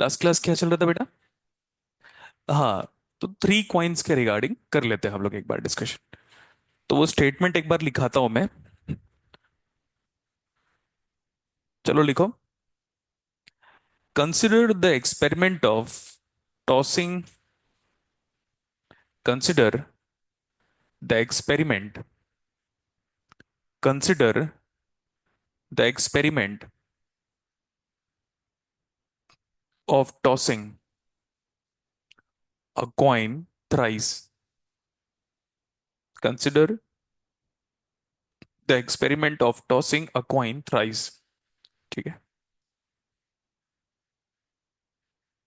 Last class क्या चल रहा था बेटा? हाँ, तो थ्री कॉइन्स के रिगार्डिंग कर लेते हैं हम लोग एक बार डिस्कशन। तो वो स्टेटमेंट एक बार लिखाता हूं मैं। चलो लिखो। Consider the experiment of tossing. Consider the experiment. Consider the experiment of tossing a coin thrice. Consider the experiment of tossing a coin thrice. ठीक है।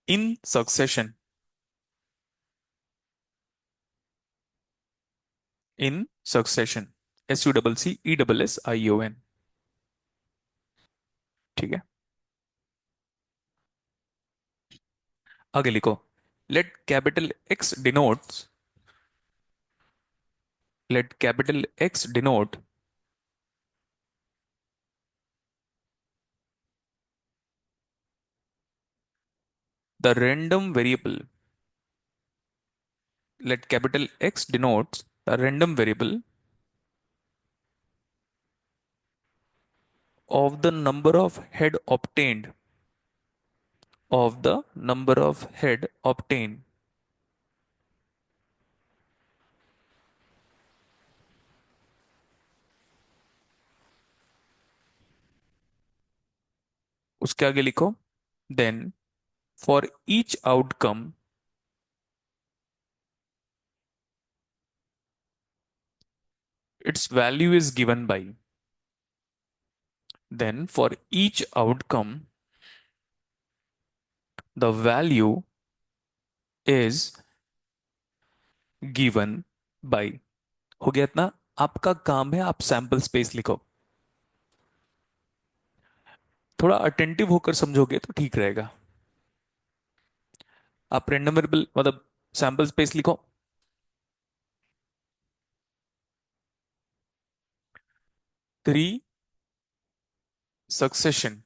In succession. In succession. SUCCESSION। ठीक है। आगे लिखो। Let capital X denotes. Let capital X denote the random variable. Let capital X denotes the random variable of the number of head obtained. Of the number of head obtained. उसके आगे लिखो। Then for each outcome its value is given by. Then for each outcome the value is given by। हो गया इतना। आपका काम है आप सैंपल स्पेस लिखो। थोड़ा अटेंटिव होकर समझोगे तो ठीक रहेगा। आप रैंडम वेरिएबल मतलब सैंपल स्पेस लिखो। Three succession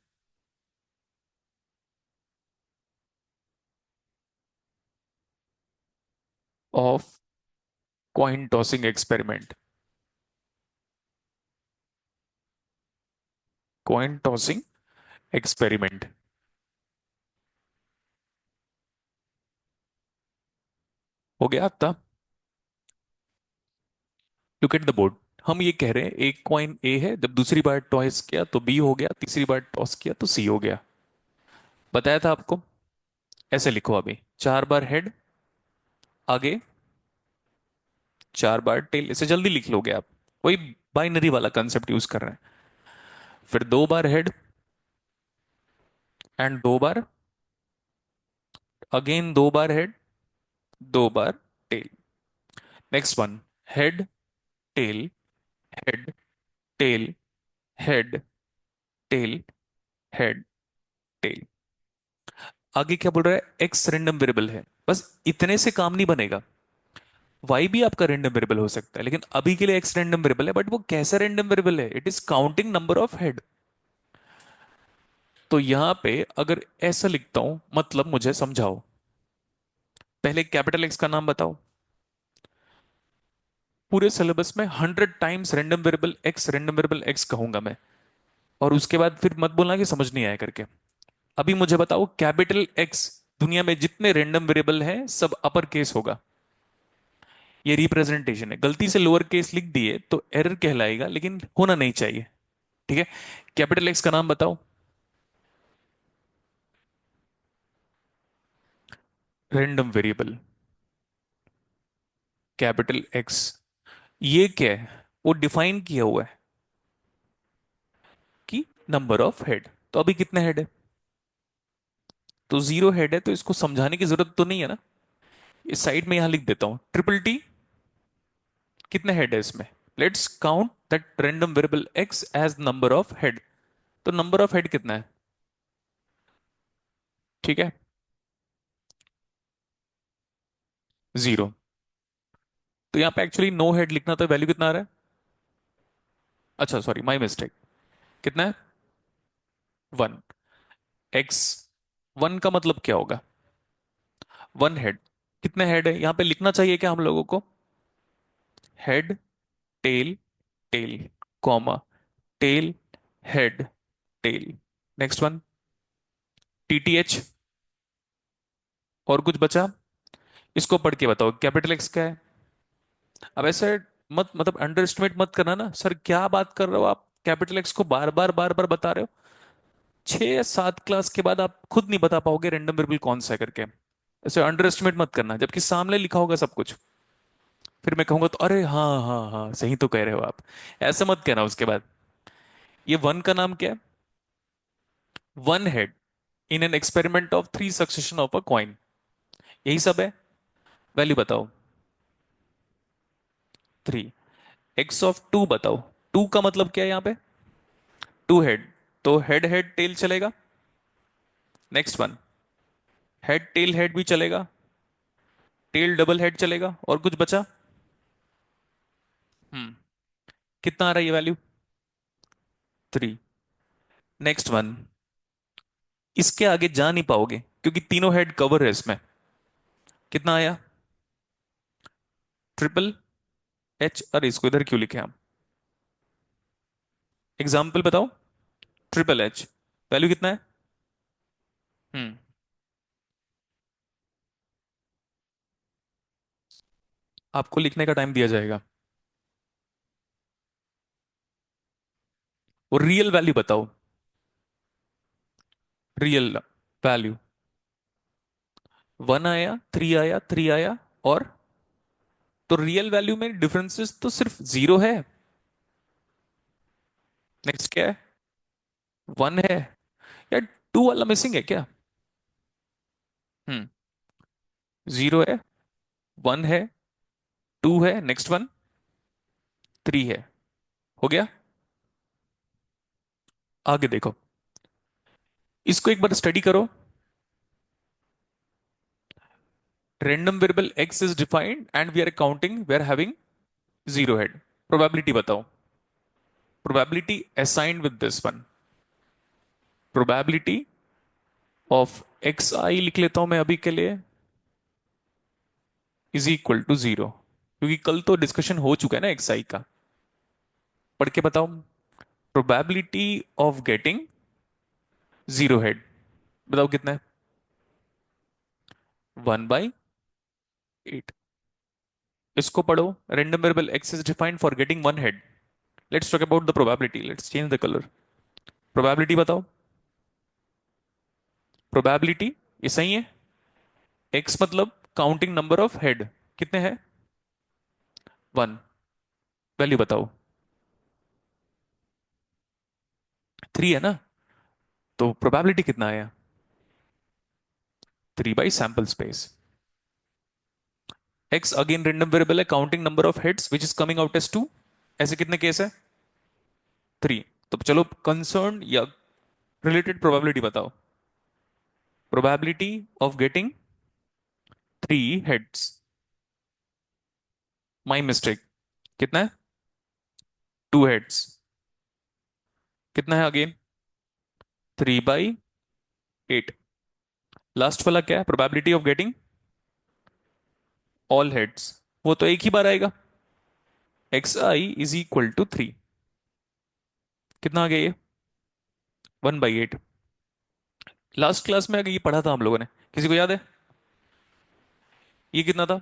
of coin tossing experiment. Coin tossing experiment. हो गया आपका। Look at the board. हम ये कह रहे हैं एक कॉइन ए है, जब दूसरी बार टॉस किया तो बी हो गया, तीसरी बार टॉस किया तो सी हो गया। बताया था आपको। ऐसे लिखो अभी। चार बार हेड आगे, चार बार टेल। इसे जल्दी लिख लोगे आप। वही बाइनरी वाला कंसेप्ट यूज कर रहे हैं। फिर दो बार हेड एंड दो बार, अगेन दो बार हेड, दो बार tail. Next one. Head tail, head tail, head tail, head tail. आगे क्या बोल रहा है? एक्स रेंडम वेरिएबल है। बस इतने से काम नहीं बनेगा। वाई भी आपका रेंडम वेरिएबल हो सकता है, लेकिन अभी के लिए एक्स रेंडम वेरिएबल है। बट वो कैसा रेंडम वेरिएबल है? It is counting number of head. तो यहां पे अगर ऐसा लिखता हूं, मतलब मुझे समझाओ। पहले कैपिटल एक्स का नाम बताओ। पूरे सिलेबस में 100 times random variable x, random variable x कहूंगा मैं। और उसके बाद फिर मत बोलना कि समझ नहीं आया करके। अभी मुझे बताओ, कैपिटल एक्स दुनिया में जितने रेंडम वेरिएबल हैं सब अपर केस होगा। ये रिप्रेजेंटेशन है। गलती से लोअर केस लिख दिए तो एरर कहलाएगा, लेकिन होना नहीं चाहिए। ठीक है। कैपिटल एक्स का नाम बताओ। Random variable capital x. ये क्या है? वो डिफाइन किया हुआ है कि नंबर ऑफ हेड। तो अभी कितने हेड है? तो जीरो हेड है, तो इसको समझाने की जरूरत तो नहीं है ना। इस साइड में यहां लिख देता हूं ट्रिपल टी। कितने हेड है इसमें? Let's count that random variable X as number of head. तो नंबर ऑफ हेड कितना है? ठीक है। जीरो। तो यहां पे एक्चुअली नो हेड लिखना, तो वैल्यू कितना आ रहा है? अच्छा सॉरी, माई मिस्टेक। कितना है? वन। एक्स वन का मतलब क्या होगा? One head. कितने हेड है यहां पे लिखना चाहिए क्या हम लोगों को? Head, tail, tail, comma, tail, head, tail. Next one, TTH. और कुछ बचा? इसको पढ़ के बताओ कैपिटल एक्स क्या है। अब ऐसे मत, मतलब अंडर एस्टिमेट मत करना ना, सर क्या बात कर रहे हो आप, कैपिटल एक्स को बार बार बता रहे हो। 6 या 7 क्लास के बाद आप खुद नहीं बता पाओगे रैंडम वेरिएबल कौन सा है करके। ऐसे अंडर एस्टिमेट मत करना, जबकि सामने लिखा होगा सब कुछ। फिर मैं कहूंगा तो अरे हाँ हाँ हाँ सही तो कह रहे हो आप। ऐसा मत कहना उसके बाद। ये वन का नाम क्या है? One head in an experiment of three succession of a coin. यही सब है। वैल्यू बताओ। 3। एक्स ऑफ टू बताओ। टू का मतलब क्या है यहाँ पे? Two head. तो हेड हेड टेल चलेगा। Next one, head tail head भी चलेगा। टेल डबल हेड चलेगा। और कुछ बचा? हम्म। कितना आ रहा है ये वैल्यू? 3। नेक्स्ट वन, इसके आगे जा नहीं पाओगे क्योंकि तीनों हेड कवर है इसमें। कितना आया? Triple H. अरे इसको इधर क्यों लिखे हम? एग्जाम्पल बताओ। ट्रिपल एच वैल्यू कितना है? हम्म। आपको लिखने का टाइम दिया जाएगा। और रियल वैल्यू बताओ। रियल वैल्यू 1 आया, 3 आया, 3 आया। और तो रियल वैल्यू में डिफरेंसेस तो सिर्फ 0 है। नेक्स्ट क्या है? 1 है। या 2 वाला मिसिंग है क्या? हम्म। 0 है, 1 है, 2 है, नेक्स्ट वन 3 है। हो गया। आगे देखो, इसको एक बार स्टडी करो। Random variable x is defined and we are counting, we are having 0 head. Probability बताओ। Probability assigned with this one. Probability of X I लिख लेता हूं मैं अभी के लिए, इज इक्वल टू 0। क्योंकि कल तो डिस्कशन हो चुका है ना एक्स आई का। पढ़ के बताओ। प्रोबेबिलिटी ऑफ गेटिंग 0 हेड बताओ कितना है? 1/8। इसको पढ़ो। Random variable x is defined for getting 1 head. Let's talk about the probability. Let's change the color. Probability बताओ। Probability ये सही है। x मतलब काउंटिंग नंबर ऑफ हेड। कितने हैं? 1। वैल्यू बताओ। 3 है ना? तो प्रोबेबिलिटी कितना आया? 3/सैंपल space. x again random variable है, counting number of heads which is coming out as 2। ऐसे कितने केस है? 3। तो चलो कंसर्न या रिलेटेड प्रोबेबिलिटी बताओ। Probability of getting 3 heads. My mistake. कितना है? 2 हेड्स। कितना है अगेन? 3/8। लास्ट वाला क्या है? Probability of getting all heads. वो तो एक ही बार आएगा। xi = 3। कितना आ गया ये? 1/8। लास्ट क्लास में ये पढ़ा था हम लोगों ने, किसी को याद है? ये कितना था?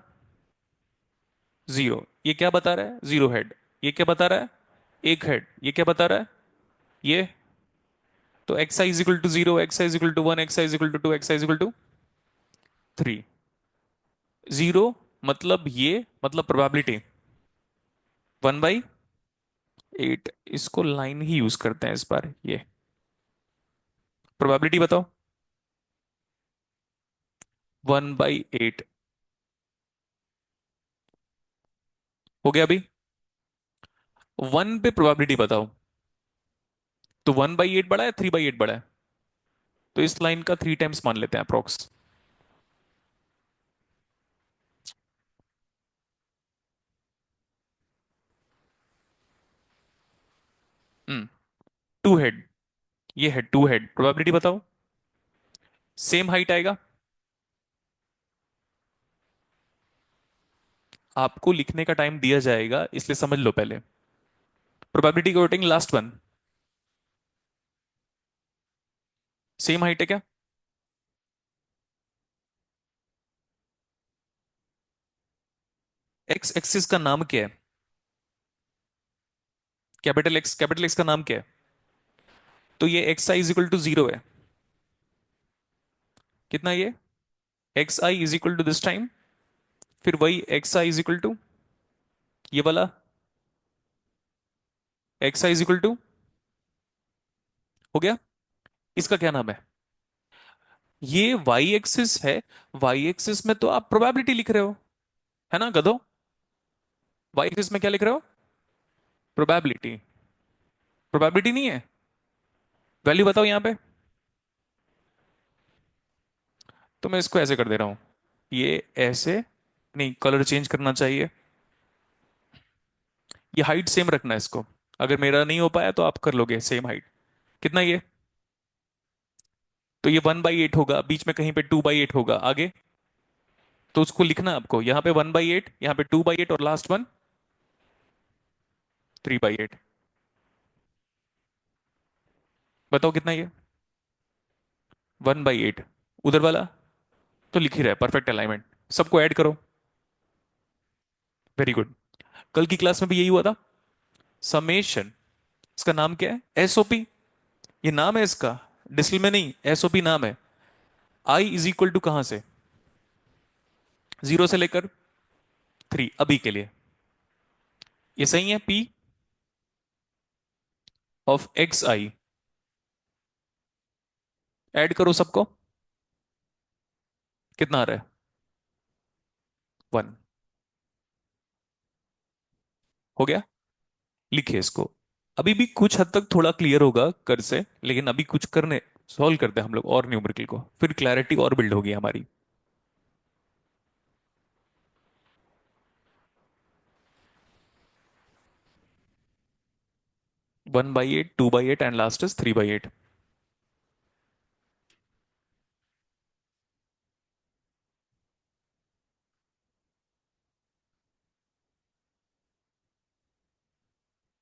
0। ये क्या बता रहा है? 0 हेड। ये क्या बता रहा है? 1 हेड। ये क्या बता रहा है? ये। तो xi = 0, xi = 1, xi = 2, xi = 3। 0 मतलब ये, मतलब प्रोबेबिलिटी 1/8। इसको लाइन ही यूज करते हैं इस बार। ये प्रोबेबिलिटी बताओ। 1/8 हो गया अभी। 1 पे प्रोबेबिलिटी बताओ। तो 1/8 बड़ा है, 3/8 बड़ा है? तो इस लाइन का 3 टाइम्स मान लेते हैं अप्रोक्स। 2 हेड। ये है 2 हेड। प्रोबेबिलिटी बताओ। सेम हाइट आएगा। आपको लिखने का टाइम दिया जाएगा, इसलिए समझ लो पहले। प्रोबेबिलिटी के according last one. Same height है क्या? एक्स एक्सिस का नाम क्या है? कैपिटल एक्स का नाम क्या है? तो ये X i is equal to zero है। कितना ये? X i is equal to this time, फिर वही X i is equal to ये वाला X i is equal to, हो गया। इसका क्या नाम है? ये वाई एक्सिस है। वाई एक्सिस में तो आप प्रोबेबिलिटी लिख रहे हो, है ना गधो? वाई एक्सिस में क्या लिख रहे हो? प्रोबेबिलिटी। प्रोबेबिलिटी नहीं है? वैल्यू बताओ यहां पे। तो मैं इसको ऐसे कर दे रहा हूं, ये ऐसे। नहीं, कलर चेंज करना चाहिए। ये हाइट सेम रखना है इसको। अगर मेरा नहीं हो पाया तो आप कर लोगे सेम हाइट। कितना ये? तो ये 1/8 होगा, बीच में कहीं पे 2/8 होगा आगे। तो उसको लिखना है आपको, यहाँ पे 1/8, यहाँ पे 2/8, और लास्ट वन 3/8। बताओ कितना ये? 1/8। उधर वाला तो लिख ही रहा है, परफेक्ट अलाइनमेंट। सबको ऐड करो। Very good. कल की क्लास में भी यही हुआ था। समेशन। इसका नाम क्या है? एसओपी। ये नाम है इसका, डिसिल में नहीं, एसओपी नाम है। आई इज इक्वल टू कहां से? 0 से लेकर 3 अभी के लिए। ये सही है, P of X I. Add करो सबको। कितना आ रहा है? 1। हो गया। लिखिए इसको। अभी भी कुछ हद तक थोड़ा क्लियर होगा कर से, लेकिन अभी कुछ करने सॉल्व करते हैं हम लोग और न्यूमेरिकल को, फिर क्लैरिटी और बिल्ड होगी हमारी। 1/8, 2/8 एंड लास्ट इज 3/8।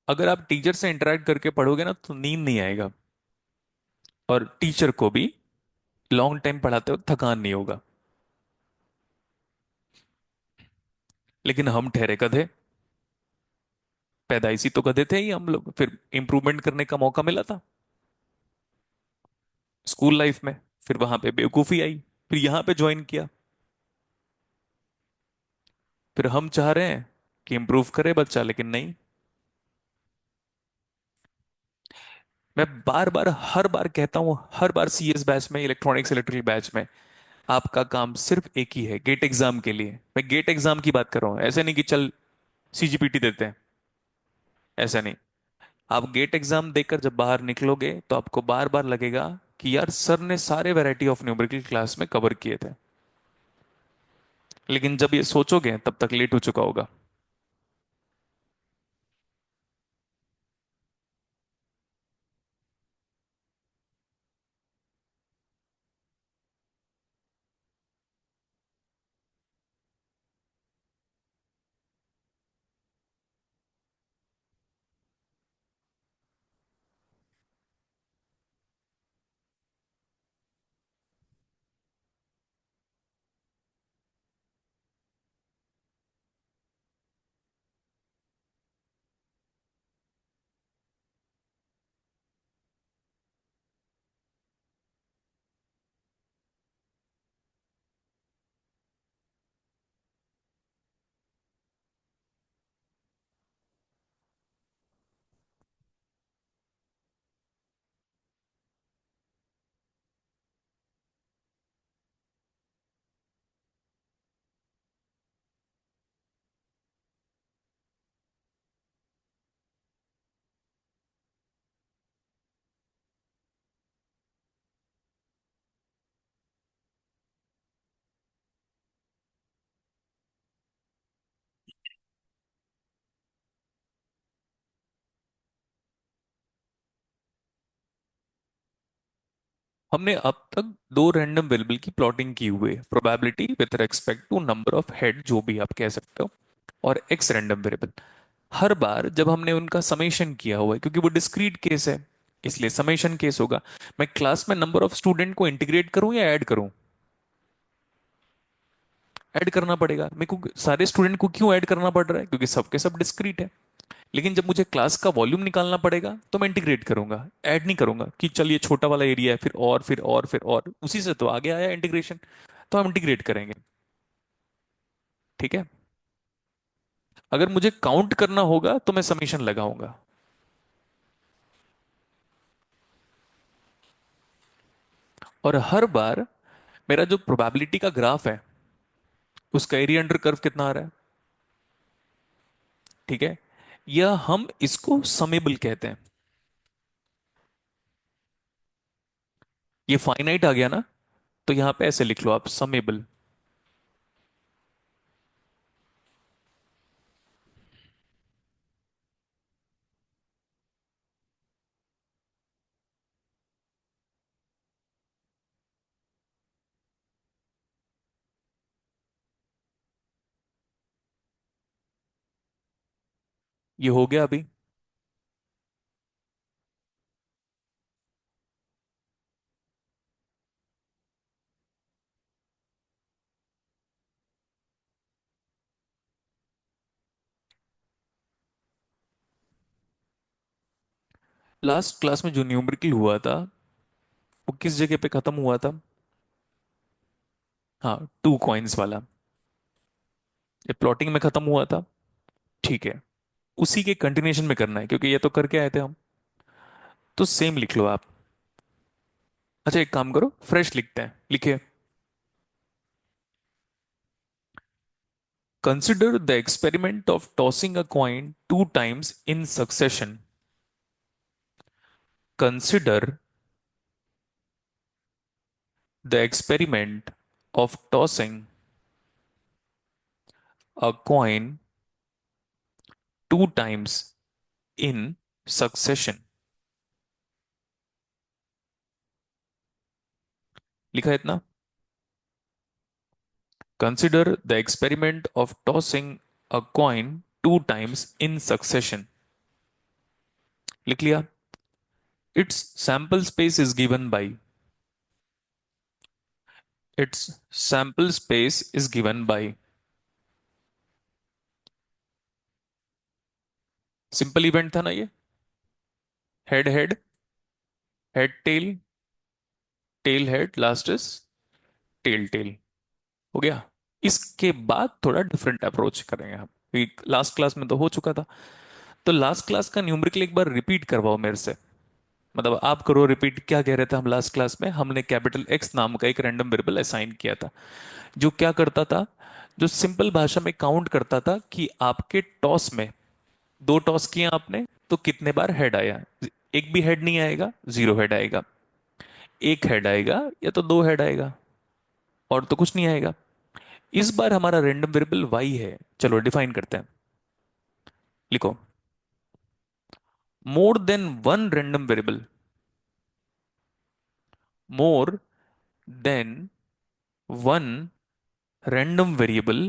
अगर आप टीचर से इंटरेक्ट करके पढ़ोगे ना तो नींद नहीं आएगा, और टीचर को भी लॉन्ग टाइम पढ़ाते हो थकान नहीं होगा। लेकिन हम ठहरे गधे। पैदाइशी तो गधे थे ही हम लोग, फिर इंप्रूवमेंट करने का मौका मिला था स्कूल लाइफ में। फिर वहां पे बेवकूफी आई, फिर यहां पे ज्वाइन किया। फिर हम चाह रहे हैं कि इंप्रूव करे बच्चा, लेकिन नहीं। मैं बार बार हर बार कहता हूं, हर बार सीएस बैच में, इलेक्ट्रॉनिक्स इलेक्ट्रिकल बैच में, आपका काम सिर्फ एक ही है, गेट एग्जाम के लिए। मैं गेट एग्जाम की बात कर रहा हूं, ऐसे नहीं कि चल सीजीपीटी देते हैं। ऐसा नहीं। आप गेट एग्जाम देकर जब बाहर निकलोगे तो आपको बार बार लगेगा कि यार सर ने सारे वैरायटी ऑफ न्यूमेरिकल क्लास में कवर किए थे। लेकिन जब ये सोचोगे तब तक लेट हो चुका होगा। हमने अब तक दो रैंडम वेरिएबल की प्लॉटिंग की हुई है, probability with respect to number of head, जो भी आप कह सकते हो, और एक्स रैंडम वेरिएबल। हर बार जब हमने उनका समेशन किया हुआ है, क्योंकि वो डिस्क्रीट केस है, इसलिए समेशन केस होगा। मैं क्लास में नंबर ऑफ स्टूडेंट को इंटीग्रेट करूं या ऐड करूं? ऐड करना पड़ेगा मेरे को। सारे स्टूडेंट को क्यों ऐड करना पड़ रहा है? क्योंकि सबके सब डिस्क्रीट है। लेकिन जब मुझे क्लास का वॉल्यूम निकालना पड़ेगा तो मैं इंटीग्रेट करूंगा, ऐड नहीं करूंगा कि चल ये छोटा वाला एरिया है, फिर और उसी से तो आगे आया इंटीग्रेशन। तो हम इंटीग्रेट करेंगे। ठीक है। अगर मुझे काउंट करना होगा तो मैं समीशन लगाऊंगा। और हर बार मेरा जो प्रोबेबिलिटी का ग्राफ है, उसका एरिया अंडर कर्व कितना आ रहा है? ठीक है। या हम इसको समेबल कहते हैं। ये फाइनाइट आ गया ना, तो यहां पे ऐसे लिख लो आप, समेबल। ये हो गया अभी। लास्ट क्लास में जो न्यूमेरिकल हुआ था, वो किस जगह पे खत्म हुआ था? हाँ, टू कॉइन्स वाला। ये प्लॉटिंग में खत्म हुआ था। ठीक है। उसी के कंटिन्यूएशन में करना है, क्योंकि ये तो करके आए थे हम। तो सेम लिख लो आप। अच्छा, एक काम करो, फ्रेश लिखते हैं, लिखिए। Consider the experiment of tossing a coin two times in succession. Consider the experiment of tossing a coin two times in succession. लिखा है इतना? Consider the experiment of tossing a coin two times in succession. लिख लिया? Its sample space is given by, its sample space is given by simple event था ना ये। Head head, head tail, tail head, last is tail tail. हो गया। इसके बाद थोड़ा डिफरेंट अप्रोच करेंगे हम, लास्ट क्लास में तो हो चुका था। तो लास्ट क्लास का न्यूमेरिकल एक बार रिपीट करवाओ मेरे से। मतलब आप करो रिपीट। क्या कह रहे थे हम लास्ट क्लास में? हमने कैपिटल एक्स नाम का एक रैंडम वेरिएबल असाइन किया था, जो क्या करता था, जो सिंपल भाषा में काउंट करता था कि आपके टॉस में, दो टॉस किए आपने, तो कितने बार हेड आया। एक भी हेड नहीं आएगा, जीरो हेड आएगा। एक हेड आएगा या तो दो हेड आएगा, और तो कुछ नहीं आएगा। इस बार हमारा रैंडम वेरिएबल वाई है। चलो डिफाइन करते हैं। लिखो, more than one random variable, more than one random variable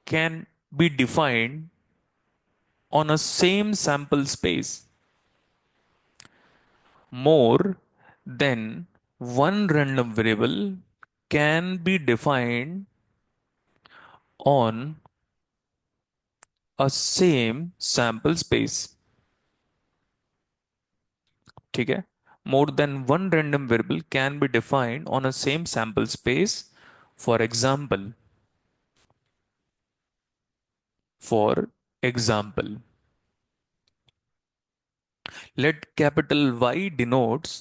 can be defined on a same sample space. More than one random variable can be defined on a same sample space. ठीक है। More than one random variable can be defined on a same sample space. For example, for example, let capital Y denotes,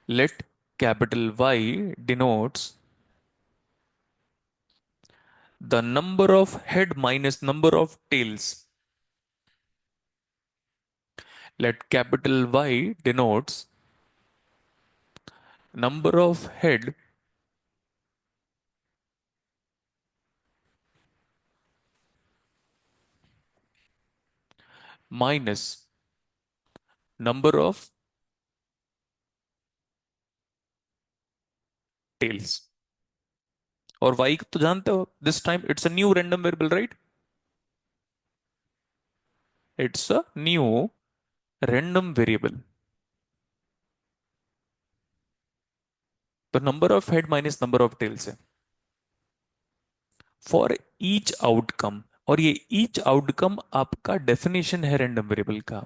let capital Y denotes the number of head minus number of tails. Let capital Y denotes number of head minus number of tails. और Y तो जानते हो, this time it's a new random variable, right? It's a new random variable. तो number of head minus number of tails है for each outcome. और ये each outcome आपका definition है रैंडम वेरिएबल का।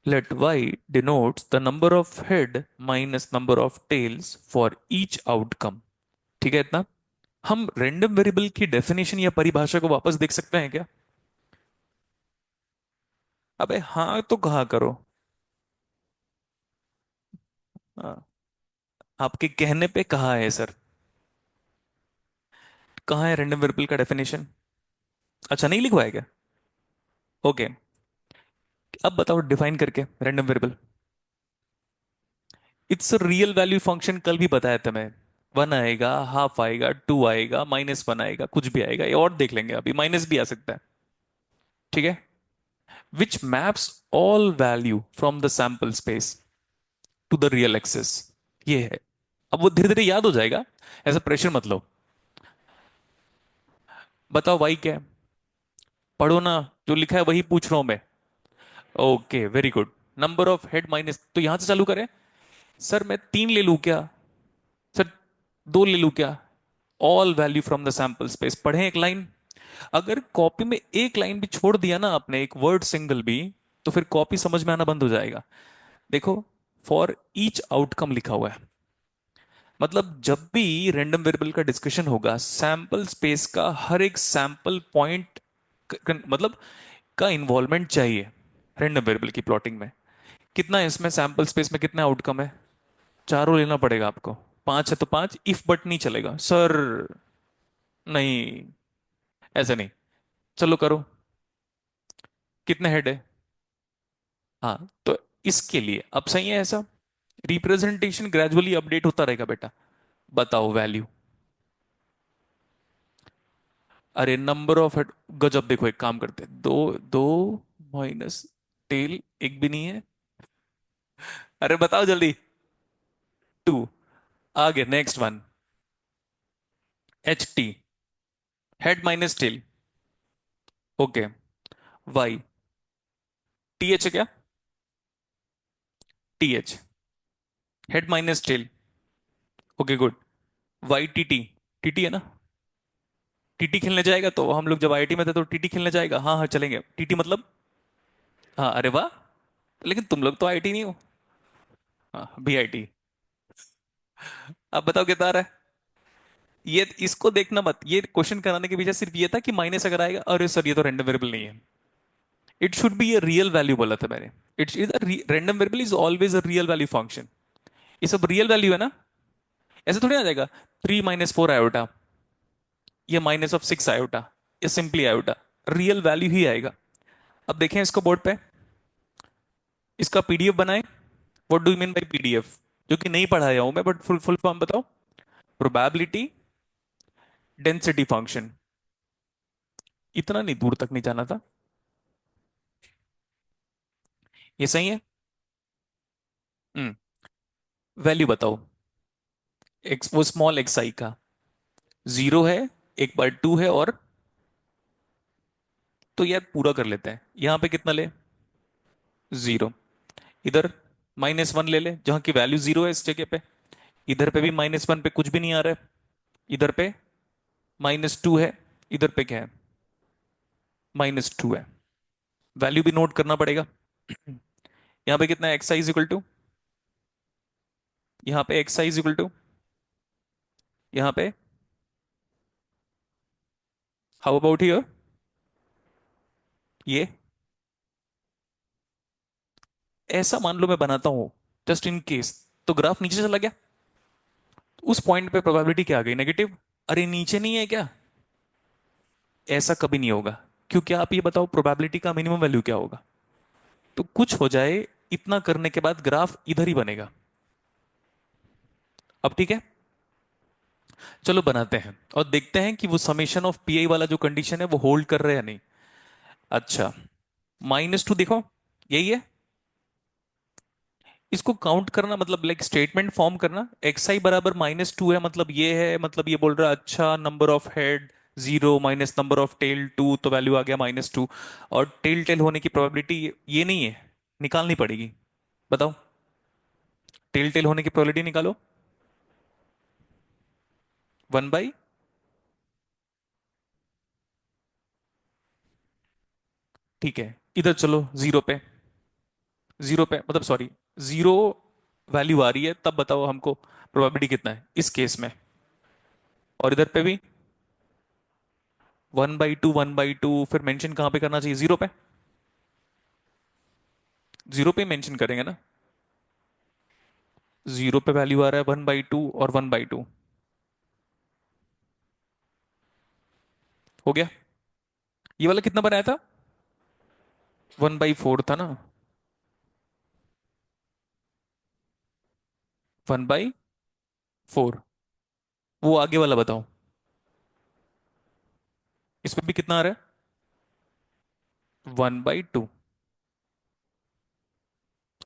लेट y denotes the number of head minus number of tails for each outcome। ठीक है इतना? हम रैंडम वेरिएबल की डेफिनेशन या परिभाषा को वापस देख सकते हैं क्या? अबे हाँ तो कहा करो। हाँ, आपके कहने पे कहा है सर। कहाँ है रैंडम वेरिएबल का डेफिनेशन? अच्छा, नहीं लिखवाया क्या? ओके, अब बताओ डिफाइन करके random variable. It's real value function, कल भी बताया था मैं। वन आएगा, हाफ आएगा, टू आएगा, -1 आएगा, कुछ भी आएगा, ये और देख लेंगे, अभी माइनस भी आ सकता है। ठीक है? Which maps all value from the sample space to the real axes. ये है। अब वो धीरे धीरे याद हो जाएगा, ऐसा प्रेशर मत लो। बताओ वाई क्या है? पढ़ो ना, जो लिखा है वही पूछ रहा हूं मैं। Okay, very good. Number of head minus, तो यहां से चालू करें। सर मैं 3 ले लूं क्या? सर 2 ले लूं क्या? All value from the sample space, पढ़ें एक लाइन। अगर कॉपी में एक लाइन भी छोड़ दिया ना आपने, एक वर्ड सिंगल भी, तो फिर कॉपी समझ में आना बंद हो जाएगा। देखो, फॉर ईच आउटकम लिखा हुआ है। मतलब जब भी रैंडम वेरिएबल का डिस्कशन होगा, सैंपल स्पेस का हर एक सैंपल पॉइंट मतलब का इन्वॉल्वमेंट चाहिए रैंडम वेरिएबल की प्लॉटिंग में। कितना है इसमें सैंपल स्पेस में, कितना आउटकम है? चारों लेना पड़ेगा आपको। 5 है तो 5, इफ बट नहीं चलेगा सर। नहीं, ऐसे नहीं। चलो करो, कितने हेड है? हाँ तो इसके लिए अब सही है ऐसा। रिप्रेजेंटेशन ग्रेजुअली अपडेट होता रहेगा बेटा। बताओ वैल्यू। अरे नंबर ऑफ हेड, गजब। देखो एक काम करते हैं, दो दो माइनस टेल, एक भी नहीं है। अरे बताओ जल्दी। 2। आगे next one. HT, head minus tail. Okay. Y, TH है क्या? TH, head minus tail. Okay good. YTT, TT है ना? TT खेलने जाएगा तो हम लोग जब IIT में थे तो TT खेलने जाएगा, हाँ हाँ चलेंगे। TT मतलब? हाँ, अरे वाह। लेकिन तुम लोग तो IIT नहीं हो। हाँ, BIT। अब बताओ कितना आ रहा है? ये इसको देखना मत, ये क्वेश्चन कराने के पीछे सिर्फ ये था कि माइनस अगर आएगा, अरे सर ये तो रैंडम वेरिएबल नहीं है। It should be a real value बोला था मैंने। It's is random variable is always a real value function. ये सब रियल वैल्यू है ना। ऐसे थोड़ी आ जाएगा 3 - 4 आयोटा, ये -6 आयोटा, ये सिंपली आयोटा। रियल वैल्यू ही आएगा। अब देखें इसको बोर्ड पे, इसका PDF बनाए। What do you mean by PDF? जो कि नहीं पढ़ाया हूं मैं, बट फुल फुल फॉर्म बताओ। Probability density function. इतना नहीं दूर तक नहीं जाना था। ये सही है। हम्म। वैल्यू बताओ। एक्स, वो स्मॉल एक्स आई का 0 है, एक बार 2 है, और तो यार पूरा कर लेते हैं, यहां पे कितना ले? 0। इधर -1 ले ले, जहां की वैल्यू 0 है इस जगह पे। इधर पे भी -1 पे कुछ भी नहीं आ रहा है। इधर पे -2 है। इधर पे क्या है? -2 है। वैल्यू भी नोट करना पड़ेगा। यहां पे कितना है? X i is equal to, यहां पे X i is equal to, यहां पे, हाउ अबाउट हियर? ये ऐसा मान लो मैं बनाता हूं, जस्ट इन केस, तो ग्राफ नीचे चला गया। उस पॉइंट पे प्रोबेबिलिटी क्या आ गई? नेगेटिव। अरे नीचे नहीं है क्या? ऐसा कभी नहीं होगा। क्योंकि आप ये बताओ प्रोबेबिलिटी का मिनिमम वैल्यू क्या होगा? तो कुछ हो जाए, इतना करने के बाद ग्राफ इधर ही बनेगा। अब ठीक है, चलो बनाते हैं और देखते हैं कि वो समेशन ऑफ PI वाला जो कंडीशन है वो होल्ड कर रहे हैं या नहीं। अच्छा, -2 देखो, यही है। इसको काउंट करना मतलब लाइक स्टेटमेंट फॉर्म करना, एक्स आई बराबर -2 है, मतलब ये है, मतलब ये बोल रहा है अच्छा number of head zero minus number of tail two, तो वैल्यू आ गया -2। और टेल टेल होने की प्रोबेबिलिटी ये नहीं है, निकालनी पड़ेगी। बताओ, टेल टेल होने की प्रोबेबिलिटी निकालो। 1/, ठीक है, इधर चलो जीरो पे। जीरो पे मतलब सॉरी, जीरो वैल्यू आ रही है, तब बताओ हमको प्रोबेबिलिटी कितना है इस केस में। और इधर पे भी 1/2 1/2, फिर मेंशन कहाँ पे करना चाहिए, जीरो पे। जीरो पे मेंशन करेंगे ना। जीरो पे वैल्यू आ रहा है 1/2 और 1/2। हो गया। ये वाला कितना बनाया था, 1/4 था ना। 1/4। वो आगे वाला बताओ, इसमें भी कितना आ रहा है, 1/2।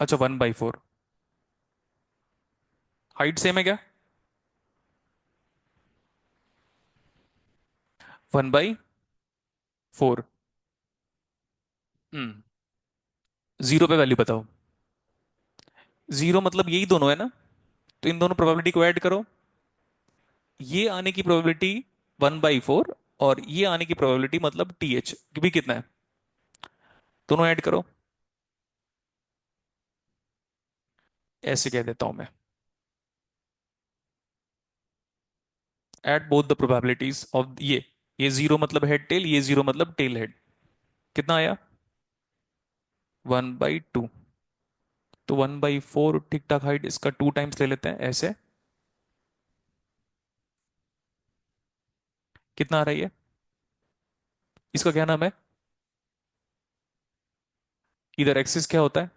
अच्छा 1/4। हाइट सेम है क्या, 1/4। हम्म। जीरो पे वैल्यू बताओ। जीरो मतलब यही दोनों है ना, तो इन दोनों प्रोबेबिलिटी को ऐड करो। ये आने की प्रोबेबिलिटी 1/4, और ये आने की प्रोबेबिलिटी मतलब TH भी कितना है, दोनों ऐड करो। ऐसे कह देता हूं मैं, add both the probabilities of ये जीरो मतलब हेड टेल, ये जीरो मतलब टेल हेड। कितना आया, 1/2। तो 1/4 ठीक ठाक हाइट, इसका 2 टाइम्स ले लेते हैं ऐसे। कितना आ रहा है ये, इसका क्या नाम है, इधर एक्सिस क्या होता है।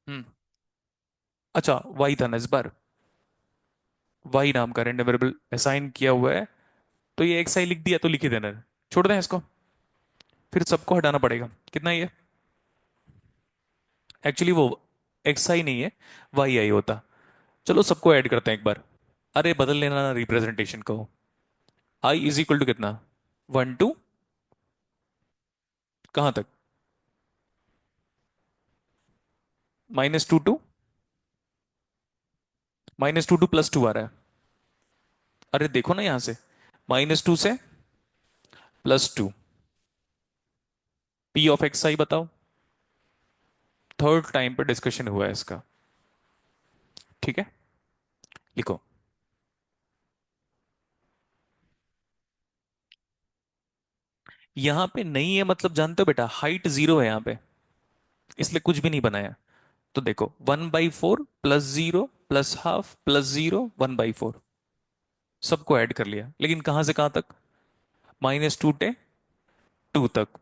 हम्म। अच्छा वाई था ना इस बार, वाई नाम का रैंडम वेरिएबल असाइन किया हुआ है, तो ये एक्स आई लिख दिया तो लिख ही देना, छोड़ दें इसको। फिर सबको हटाना पड़ेगा, कितना ये, एक्चुअली वो एक्स आई नहीं है, वाई आई होता। चलो सबको ऐड करते हैं एक बार। अरे बदल लेना ना रिप्रेजेंटेशन को। आई इज इक्वल टू कितना, 1 2, कहां तक, -2 टू, -2 टू +2 आ रहा है। अरे देखो ना यहां से, -2 से +2, P ऑफ एक्स आई बताओ। थर्ड टाइम पर डिस्कशन हुआ है इसका, ठीक है, लिखो। यहां पे नहीं है मतलब जानते हो बेटा, हाइट जीरो है यहां पे, इसलिए कुछ भी नहीं बनाया। तो देखो 1/4 +0 +½ +0 1/4, सबको ऐड कर लिया, लेकिन कहां से कहां तक, -2 टे 2 तक।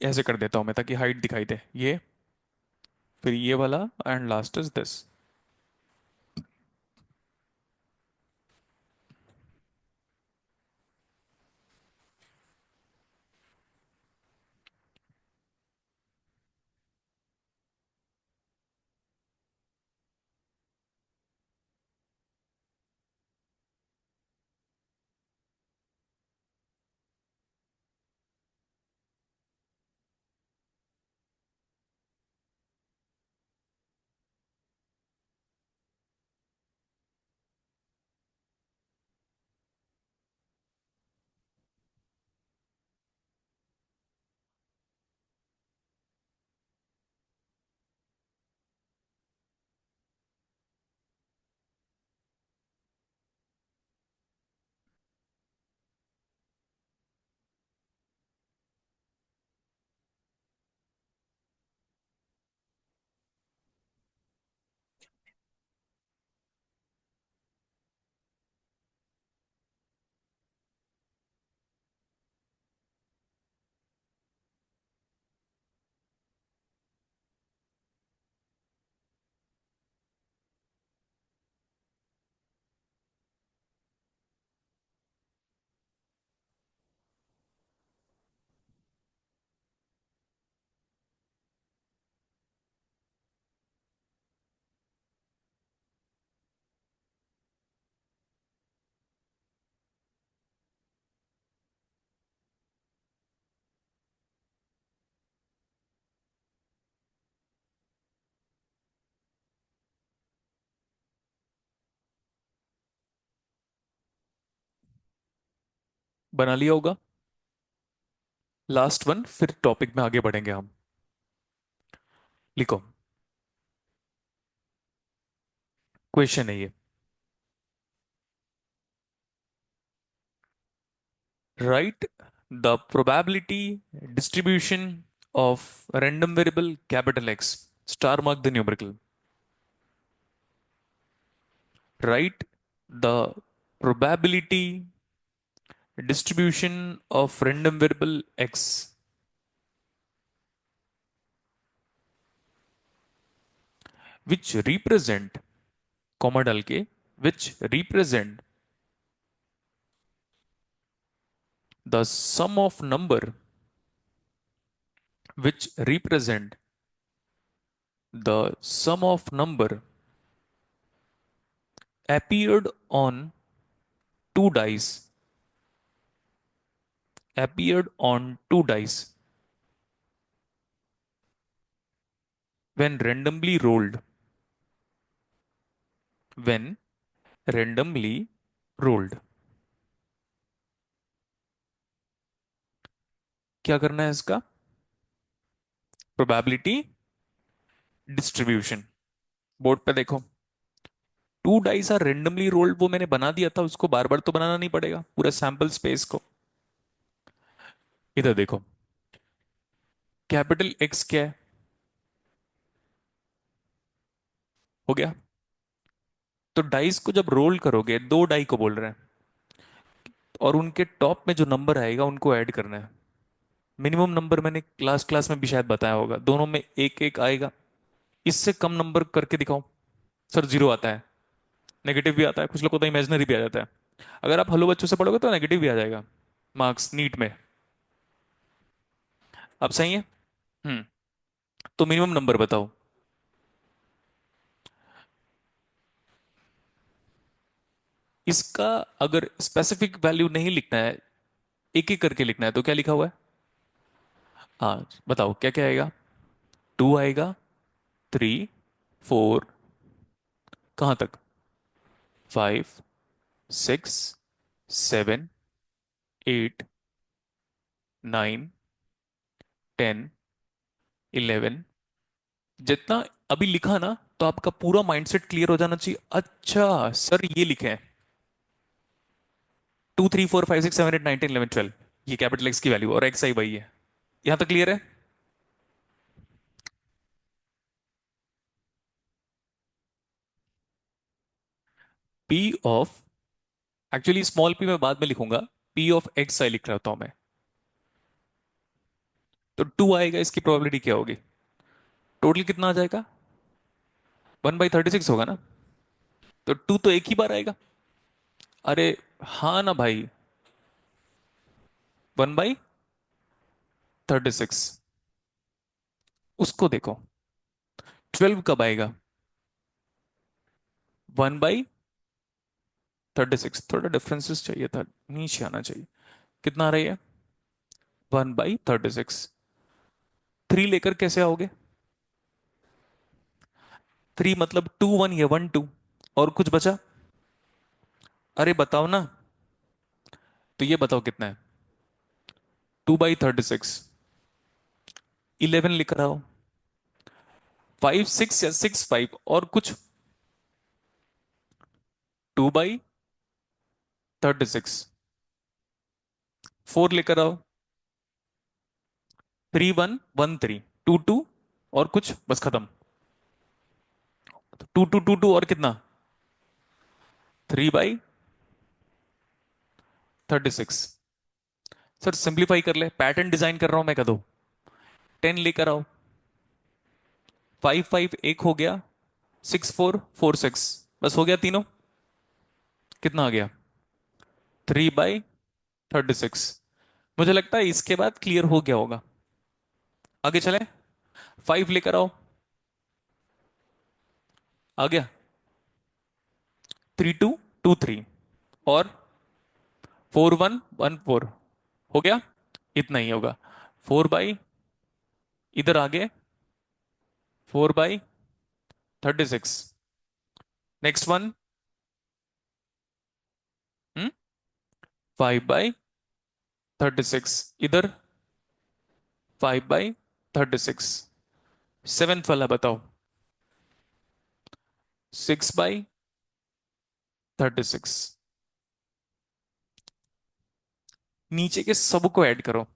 ऐसे कर देता हूं मैं ताकि हाइट दिखाई दे ये, फिर ये वाला, एंड लास्ट इज दिस। बना लिया होगा। लास्ट वन, फिर टॉपिक में आगे बढ़ेंगे हम। लिखो, क्वेश्चन है ये। Right the probability distribution of random variable capital x, star mark the numerical. Right the probability distribution of random variable x which represent, comma डाल के, which represent the sum of number, which represent the sum of number appeared on two dice, appeared on two dice when randomly rolled, when randomly rolled। क्या करना है इसका? Probability distribution. Board पे देखो, two dice are randomly rolled, वो मैंने बना दिया था, उसको बार बार तो बनाना नहीं पड़ेगा पूरा सैंपल स्पेस को। इधर देखो, कैपिटल एक्स क्या है? हो गया। तो डाइस को जब रोल करोगे, दो डाई को बोल रहे हैं, और उनके टॉप में जो नंबर आएगा उनको ऐड करना है। मिनिमम नंबर मैंने क्लास क्लास में भी शायद बताया होगा, दोनों में एक एक आएगा। इससे कम नंबर करके दिखाओ। सर जीरो आता है, नेगेटिव भी आता है, कुछ लोग को तो इमेजनरी भी आ जाता है। अगर आप हेलो बच्चों से पढ़ोगे तो नेगेटिव भी आ जाएगा मार्क्स नीट में। अब सही है। हम्म। तो मिनिमम नंबर बताओ। इसका अगर स्पेसिफिक वैल्यू नहीं लिखना है, एक एक करके लिखना है, तो क्या लिखा हुआ है? हाँ बताओ क्या क्या आएगा। टू आएगा, थ्री, फोर, कहाँ तक? Five, six, seven, eight, nine, ten, eleven. जितना अभी लिखा ना, तो आपका पूरा माइंडसेट क्लियर हो जाना चाहिए। अच्छा सर ये लिखे हैं, 2 3 4 5 6 7 8 9 10 11 12, ये कैपिटल एक्स की वैल्यू और एक्स आई वही है। यहां तक क्लियर है? P of, actually small P मैं बाद में लिखूंगा, पी ऑफ एक्स आई लिख रहा होता हूं मैं। तो टू आएगा, इसकी प्रोबेबिलिटी क्या होगी? टोटल कितना आ जाएगा? 1/36 होगा ना। तो टू तो एक ही बार आएगा। अरे हाँ ना भाई, 1/36। उसको देखो, 12 कब आएगा? 1/36। थोड़ा डिफरेंसेस चाहिए था, नीचे आना चाहिए। कितना आ रही है? 1/36। थ्री लेकर कैसे आओगे? थ्री मतलब टू वन, या वन टू, और कुछ बचा? अरे बताओ ना। तो ये बताओ कितना है? 2/36। 11 लिख रहा हो, 5 6 या 6 5 और कुछ? 2/36। 4 लेकर आओ, 3 1 1 3, 2 2 और कुछ, बस खत्म। 2 2 2 2 और कितना? 3/36। सर सिंप्लीफाई कर ले, पैटर्न डिजाइन कर रहा हूं मैं, कह दो। 10 लेकर आओ, 5 5 एक हो गया, 6 4 4 6, बस हो गया तीनों। कितना आ गया? 3/36। मुझे लगता है इसके बाद क्लियर हो गया होगा। आगे चले, 5 लेकर आओ, आ गया। 3 2 2 3 और 4 1 1 4, हो गया। इतना ही होगा। 4/, इधर आगे 4/36। नेक्स्ट वन, 5/, 36 इधर, 5/36। सेवेंथ वाला बताओ, 6/36। नीचे के सब को ऐड करो,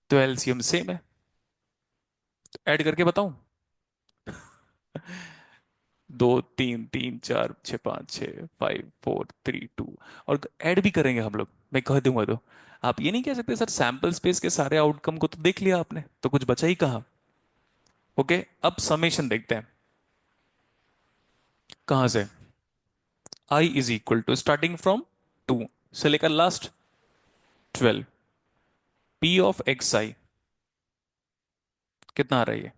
तो एलसीएम सेम है। ऐड करके बताऊं? दो, तीन, तीन, चार, छः, पाँच, छः, 5 4 3 2। और ऐड भी करेंगे हम लोग, मैं कह दूंगा तो। आप ये नहीं कह सकते सर सैंपल स्पेस के सारे आउटकम को तो देख लिया आपने, तो कुछ बचा ही कहा। ओके, अब समेशन देखते हैं। कहां से? I is equal to starting from 2 से लेकर last 12, P of X I कितना आ रहा है ये?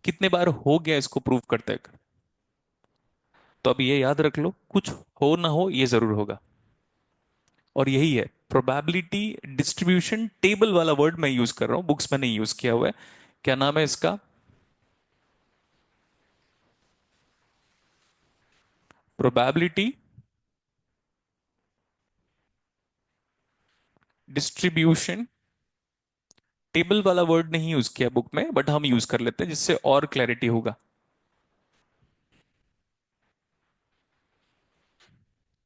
कितने बार हो गया इसको प्रूव करते हैं? तो अब ये याद रख लो, कुछ हो ना हो ये जरूर होगा। और यही है प्रोबेबिलिटी डिस्ट्रीब्यूशन टेबल वाला वर्ड मैं यूज कर रहा हूं, बुक्स में नहीं यूज किया हुआ है। क्या नाम है इसका? प्रोबेबिलिटी डिस्ट्रीब्यूशन टेबल वाला वर्ड नहीं यूज किया बुक में, बट हम यूज कर लेते हैं जिससे और क्लैरिटी होगा।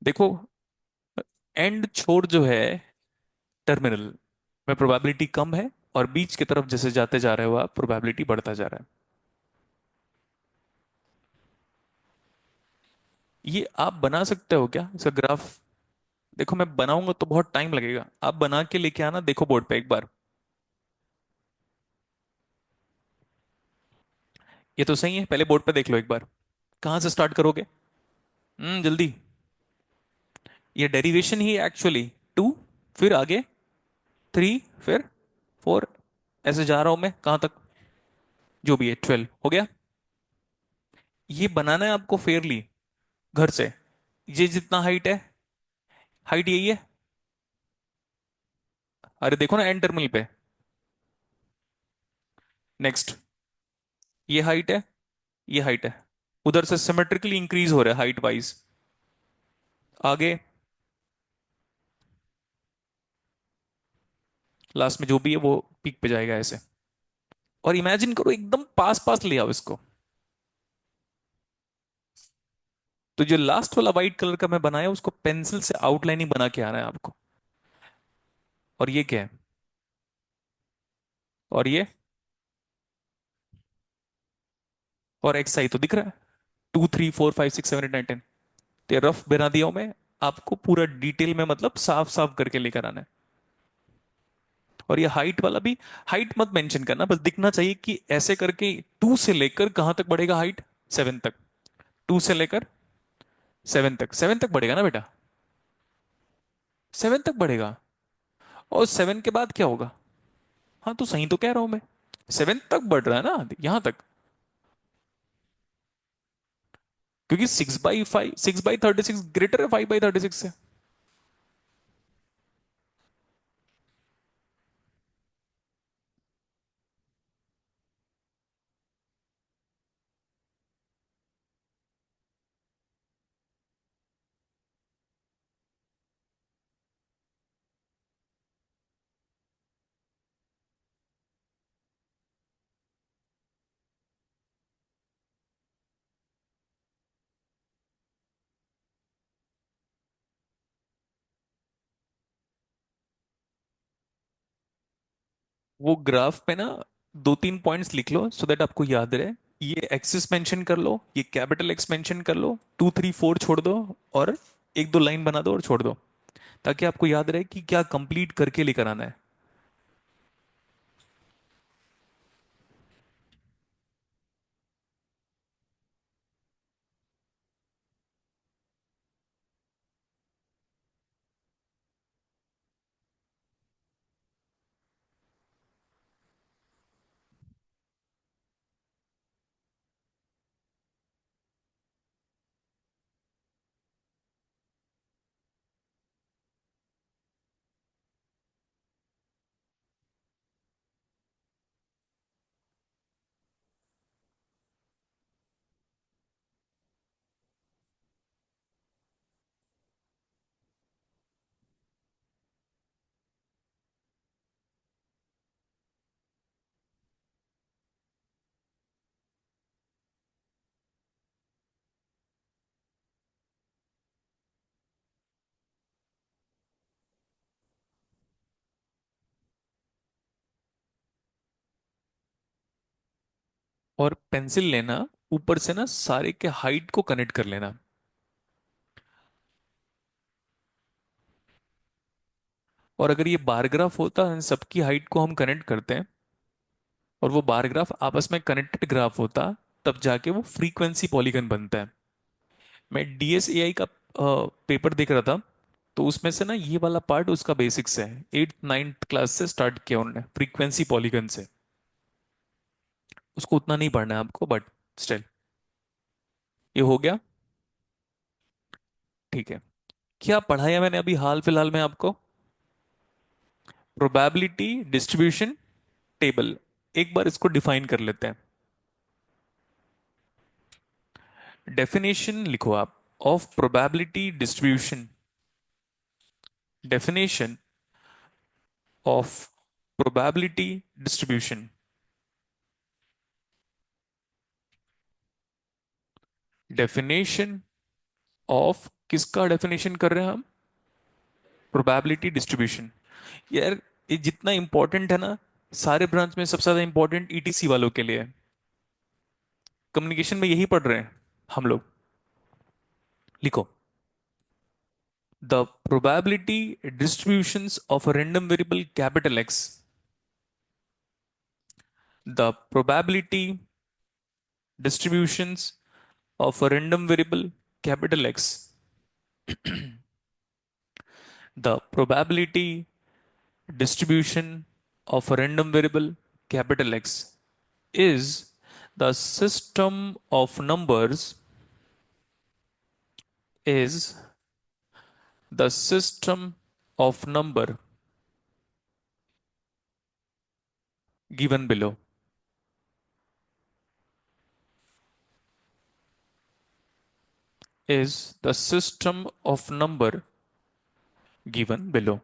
देखो, एंड छोर जो है टर्मिनल में प्रोबेबिलिटी कम है, और बीच की तरफ जैसे जाते जा रहे हो आप प्रोबेबिलिटी बढ़ता जा रहा है। ये आप बना सकते हो क्या इसका ग्राफ? देखो मैं बनाऊंगा तो बहुत टाइम लगेगा, आप बना के लेके आना, देखो बोर्ड पे एक बार। ये तो सही है, पहले बोर्ड पे देख लो एक बार। कहां से स्टार्ट करोगे? जल्दी। ये डेरिवेशन ही एक्चुअली 2, फिर आगे 3, फिर 4, ऐसे जा रहा हूं मैं कहां तक? जो भी है 12 हो गया। ये बनाना है आपको फेयरली घर से। ये जितना हाइट है, हाइट यही है। अरे देखो ना एंड टर्मिनल पे। नेक्स्ट, ये हाइट है, ये हाइट है। उधर से सिमेट्रिकली इंक्रीज हो रहा है हाइट वाइज। आगे लास्ट में जो भी है वो पीक पे जाएगा ऐसे। और इमेजिन करो एकदम पास पास ले आओ इसको। तो जो लास्ट वाला व्हाइट कलर का मैं बनाया उसको पेंसिल से आउटलाइनिंग बना के आना है आपको। और ये क्या है? और ये, और एक्स आई तो दिख रहा है, 2 3 4 5 6 7 8 9 10। तो रफ बना दिया हूं मैं, आपको पूरा डिटेल में मतलब साफ साफ करके लेकर आना है। और ये हाइट वाला भी, हाइट मत मेंशन करना, बस दिखना चाहिए कि ऐसे करके 2 से लेकर कहां तक बढ़ेगा हाइट? 7 तक। 2 से लेकर 7 तक, 7 तक बढ़ेगा ना बेटा? 7 तक बढ़ेगा। और 7 के बाद क्या होगा? हाँ तो सही तो कह रहा हूं मैं, 7 तक बढ़ रहा है ना यहां तक। क्योंकि 6/5, 6/36 ग्रेटर है 5/36 से। वो ग्राफ पे ना 2 3 पॉइंट्स लिख लो सो दैट आपको याद रहे। ये एक्सिस मेंशन कर लो, ये कैपिटल एक्स मेंशन कर लो, 2 3 4 छोड़ दो, और एक दो लाइन बना दो और छोड़ दो, ताकि आपको याद रहे कि क्या कंप्लीट करके लेकर आना है। और पेंसिल लेना, ऊपर से ना सारे के हाइट को कनेक्ट कर लेना। और अगर ये बार ग्राफ होता है, सबकी हाइट को हम कनेक्ट करते हैं, और वो बार ग्राफ आपस में कनेक्टेड ग्राफ होता, तब जाके वो फ्रीक्वेंसी पॉलीगन बनता है। मैं डीएसएआई का पेपर देख रहा था, तो उसमें से ना ये वाला पार्ट उसका बेसिक्स है, 8th 9th क्लास से स्टार्ट किया उन्होंने फ्रीक्वेंसी पॉलीगन से। उसको उतना नहीं पढ़ना है आपको, बट स्टिल ये हो गया। ठीक है। क्या पढ़ाया मैंने अभी हाल फिलहाल में आपको? Probability distribution table. एक बार इसको डिफाइन कर लेते हैं। डेफिनेशन लिखो आप, of probability distribution. Definition of probability distribution. Definition of किसका डेफिनेशन कर रहे हैं हम? Probability distribution. यार, ये जितना इंपॉर्टेंट है ना, सारे ब्रांच में सबसे ज्यादा इंपॉर्टेंट ईटीसी वालों के लिए है। कम्युनिकेशन में यही पढ़ रहे हैं हम लोग। लिखो, the probability distributions of a random variable capital X, the probability distributions of a random variable capital X, the probability distribution of a random variable capital X is the system of numbers, is the system of number given below, is the system of number given below.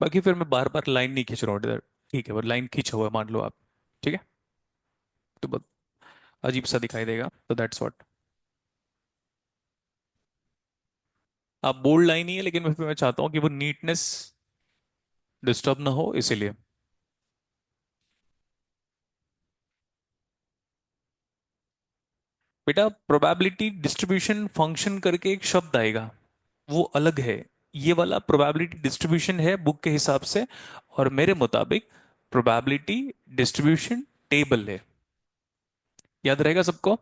बाकी फिर मैं बार बार line नहीं खींच रहा हूँ इधर। ठीक है, वो लाइन खींचा हुआ है मान लो आप। ठीक है। तो बहुत अजीब सा दिखाई देगा, तो दैट्स व्हाट। आप बोल्ड लाइन ही है, लेकिन मैं चाहता हूँ कि वो नीटनेस डिस्टर्ब ना हो, इसीलिए। बेटा, प्रोबेबिलिटी डिस्ट्रीब्यूशन फंक्शन करके एक शब्द आएगा, वो अलग है। ये वाला प्रोबेबिलिटी डिस्ट्रीब्यूशन है बुक के हिसाब से, और मेरे मुताबिक प्रोबेबिलिटी डिस्ट्रीब्यूशन टेबल है। याद रहेगा सबको?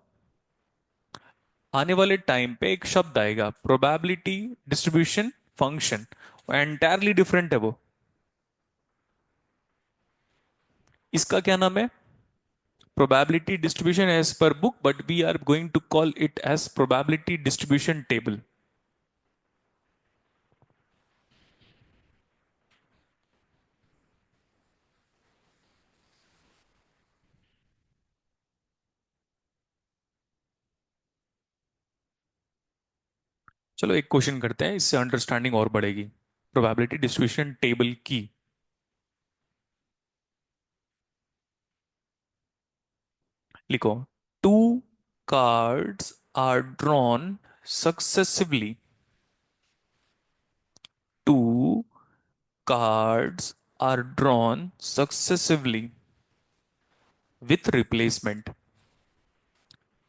आने वाले टाइम पे एक शब्द आएगा probability distribution function, entirely different है वो। इसका क्या नाम है? Probability distribution as per book, but we are going to call it as probability distribution table. चलो एक क्वेश्चन करते हैं, इससे अंडरस्टैंडिंग और बढ़ेगी प्रोबेबिलिटी डिस्ट्रीब्यूशन टेबल की। लिखो, two cards are drawn successively, two cards are drawn successively with replacement.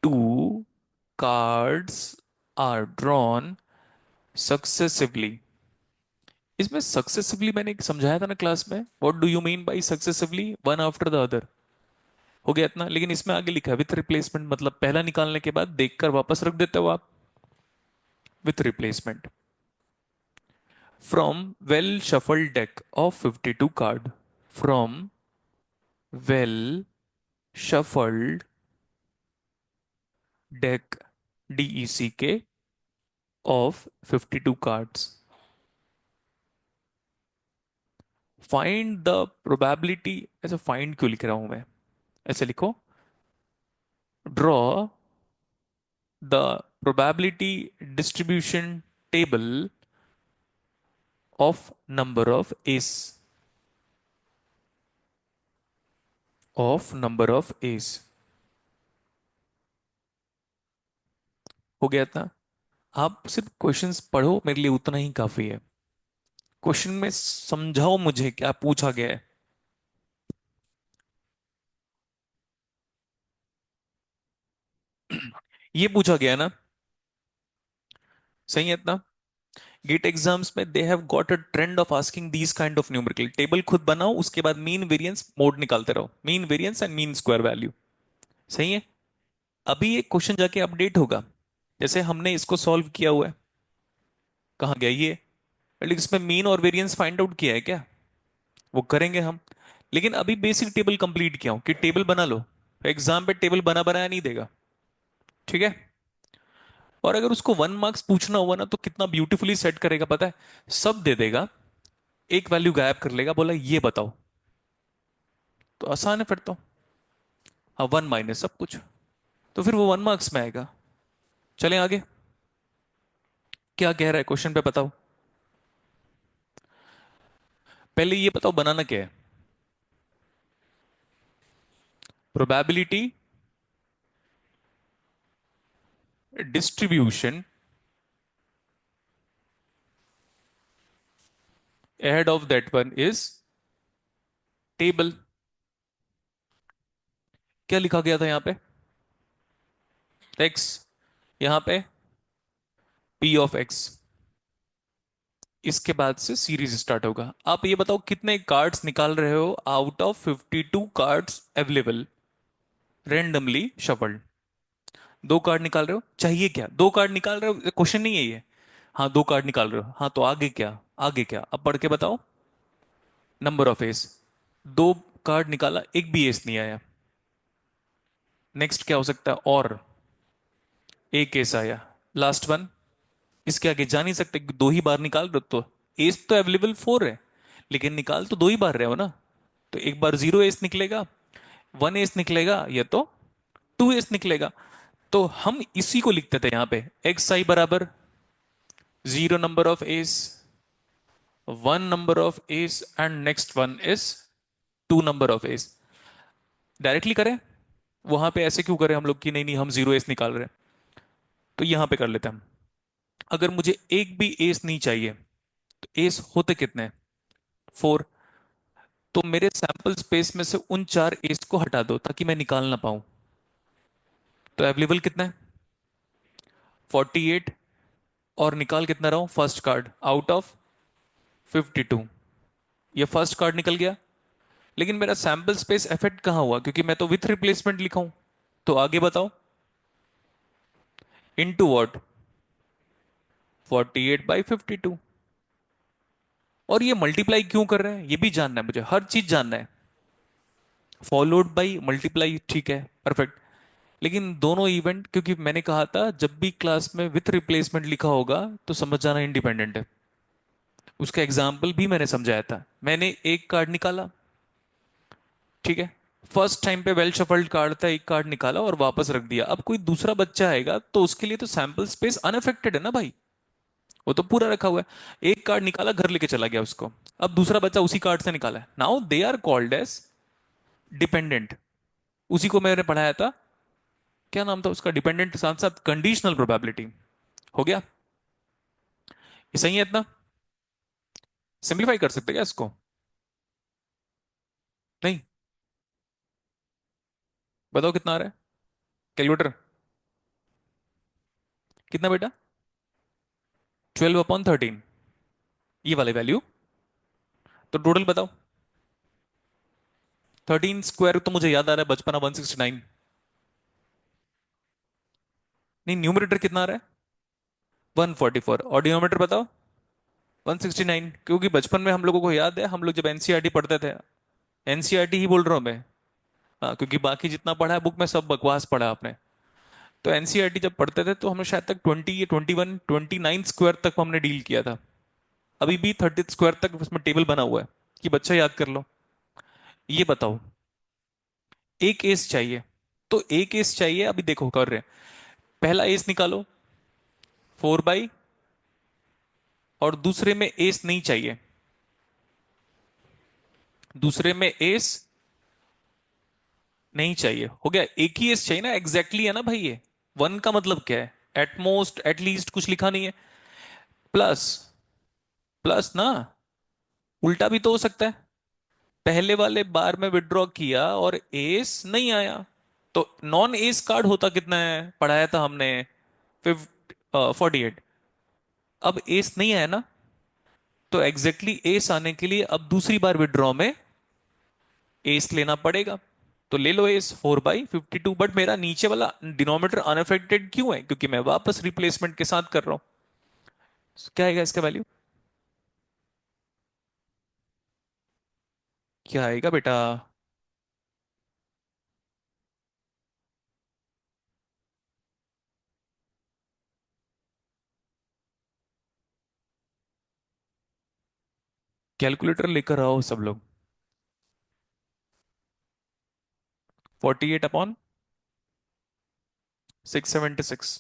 Two cards are drawn successively. इसमें सक्सेसिवली मैंने एक समझाया था ना क्लास में, what do you mean by successively, one after the other. हो गया इतना, लेकिन इसमें आगे लिखा है विथ रिप्लेसमेंट, मतलब पहला निकालने के बाद देखकर वापस रख देते हो आप, with replacement. From well shuffled deck of 52 card, from well shuffled deck, DECK, of 52 cards, find the probability. ऐसा फाइंड क्यों लिख रहा हूं मैं, ऐसे लिखो, draw the probability distribution table of number of S, of number of S. हो गया था। आप सिर्फ क्वेश्चंस पढ़ो, मेरे लिए उतना ही काफी है। क्वेश्चन में समझाओ मुझे क्या पूछा गया है। ये पूछा गया है ना, सही है इतना। गेट एग्जाम्स में they have got a trend of asking these kind of numerical table, खुद बनाओ, उसके बाद मीन वेरिएंस मोड निकालते रहो, mean variance and mean square value. सही है। अभी एक क्वेश्चन जाके अपडेट होगा, जैसे हमने इसको सॉल्व किया हुआ है, कहाँ गया ये, लेकिन इसमें मीन और वेरिएंस फाइंड आउट किया है क्या, वो करेंगे हम। लेकिन अभी बेसिक टेबल कंप्लीट किया हूं कि टेबल बना लो, एग्जाम पे टेबल बना बनाया नहीं देगा। ठीक है। और अगर उसको 1 मार्क्स पूछना हुआ ना, तो कितना ब्यूटीफुली सेट करेगा पता है, सब दे देगा, एक वैल्यू गायब कर लेगा, बोला ये बताओ, तो आसान है फिर तो। हाँ, 1 माइनस सब कुछ, तो फिर वो 1 मार्क्स में आएगा। चलें आगे, क्या कह रहा है क्वेश्चन पे बताओ। पहले ये बताओ बनाना क्या है, probability distribution ahead of that one is table. क्या लिखा गया था यहां पे, एक्स, यहां पे पी ऑफ एक्स। इसके बाद से सीरीज स्टार्ट होगा। आप ये बताओ कितने कार्ड्स निकाल रहे हो out of 52 cards available, randomly shuffled. 2 card निकाल रहे हो, चाहिए क्या, 2 कार्ड निकाल रहे हो, क्वेश्चन नहीं है ये। हाँ, 2 कार्ड निकाल रहे हो, हाँ तो आगे क्या, आगे क्या, अब पढ़ के बताओ। नंबर ऑफ एस, 2 कार्ड निकाला, एक भी एस नहीं आया। नेक्स्ट क्या हो सकता है, और एक एस आया, लास्ट वन। इसके आगे जा नहीं सकते, 2 ही बार निकाल रहे हो तो। एस तो अवेलेबल 4 है, लेकिन निकाल तो 2 ही बार रहे हो ना, तो एक बार 0 एस निकलेगा, 1 एस निकलेगा, या तो 2 एस निकलेगा। तो हम इसी को लिखते थे यहां पे, एक्स आई बराबर 0 number of S, 1 number of S, and next one is 2 number of S. Directly करें, वहां पे ऐसे क्यों करें हम लोग कि नहीं नहीं हम 0 एस निकाल रहे हैं, तो यहां पे कर लेते हैं हम। अगर मुझे एक भी एस नहीं चाहिए, तो एस होते कितने हैं, 4। तो मेरे सैंपल स्पेस में से उन 4 एस को हटा दो ताकि मैं निकाल ना पाऊं। तो अवेलेबल कितना है, 48। और निकाल कितना रहा हूं, फर्स्ट कार्ड आउट ऑफ 52। ये फर्स्ट कार्ड निकल गया, लेकिन मेरा सैंपल स्पेस इफेक्ट कहां हुआ, क्योंकि मैं तो विथ रिप्लेसमेंट लिखा हूं। तो आगे बताओ, इनटू व्हाट, 48/52। और ये मल्टीप्लाई क्यों कर रहे हैं, ये भी जानना है मुझे, हर चीज जानना है। फॉलोड बाई मल्टीप्लाई, ठीक है, परफेक्ट। लेकिन दोनों इवेंट, क्योंकि मैंने कहा था जब भी क्लास में विथ रिप्लेसमेंट लिखा होगा तो समझ जाना इंडिपेंडेंट है। उसका एग्जाम्पल भी मैंने समझाया था, मैंने एक कार्ड निकाला, ठीक है, फर्स्ट टाइम पे वेल शफल्ड कार्ड था, एक कार्ड निकाला और वापस रख दिया। अब कोई दूसरा बच्चा आएगा तो उसके लिए तो सैंपल स्पेस अनअफेक्टेड है ना भाई, वो तो पूरा रखा हुआ है। एक कार्ड निकाला, घर लेके चला गया उसको, अब दूसरा बच्चा उसी कार्ड से निकाला है, now they are called as dependent. उसी को मैंने पढ़ाया था, क्या नाम था उसका, डिपेंडेंट साथ साथ कंडीशनल प्रोबेबिलिटी। हो गया, ये सही है इतना। सिंप्लीफाई कर सकते क्या इसको, नहीं, बताओ कितना आ रहा है, कैलकुलेटर। कितना बेटा? 12/13, ये वाले वैल्यू। तो टोटल बताओ। 13 स्क्वायर तो मुझे याद आ रहा है बचपना 169। नहीं, न्यूमरेटर कितना आ रहा है? 144। और डिनोमिनेटर बताओ? 169, क्योंकि बचपन में हम लोगों को याद है, हम लोग जब एनसीईआरटी पढ़ते थे। एनसीईआरटी ही बोल रहा हूं मैं। हाँ, क्योंकि बाकी जितना पढ़ा है बुक में सब बकवास पढ़ा आपने। तो एनसीईआरटी जब पढ़ते थे तो हमने शायद तक 20 या 21 29 स्क्वायर तक हमने डील किया था। अभी भी 30 स्क्वायर तक उसमें टेबल बना हुआ है कि बच्चा याद कर लो। ये बताओ, एक एस चाहिए। तो एक एस चाहिए, अभी देखो कर रहे हैं। पहला एस निकालो, 4/, और दूसरे में एस नहीं चाहिए। दूसरे में एस नहीं चाहिए, हो गया। एक ही एस चाहिए ना, एग्जैक्टली है ना भाई ये। वन का मतलब क्या है? एटमोस्ट, एटलीस्ट, कुछ लिखा नहीं है। प्लस, प्लस ना, उल्टा भी तो हो सकता है। पहले वाले बार में विड्रॉ किया और एस नहीं आया, तो नॉन एस कार्ड होता कितना है, पढ़ाया था हमने, 48। अब एस नहीं आया ना, तो एग्जैक्टली एस आने के लिए अब दूसरी बार विड्रॉ में एस लेना पड़ेगा। तो ले लो एस, 4/52। बट मेरा नीचे वाला डिनोमिनेटर अनअफेक्टेड क्यों है? क्योंकि मैं वापस रिप्लेसमेंट के साथ कर रहा हूं। क्या आएगा इसका वैल्यू? क्या आएगा बेटा? कैलकुलेटर लेकर आओ सब लोग। 48/676।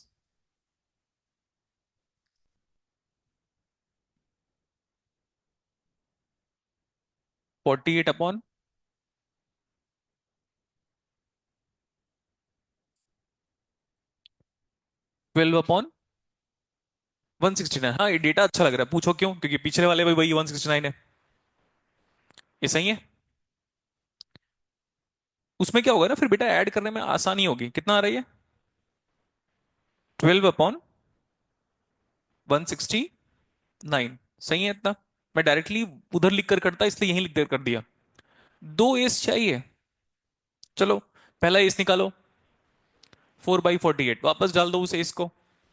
48/12 अपॉन 169। हाँ, ये डेटा अच्छा लग रहा है, पूछो क्यों? क्योंकि पिछले वाले में वही 169 है। ये सही है। उसमें क्या होगा ना फिर बेटा, ऐड करने में आसानी होगी। कितना आ रही है? 12/169। सही है इतना। मैं डायरेक्टली उधर लिख कर करता, इसलिए यहीं लिख कर दिया। दो एस चाहिए। चलो, पहला एस निकालो, 4/48, वापस डाल दो उस एस को।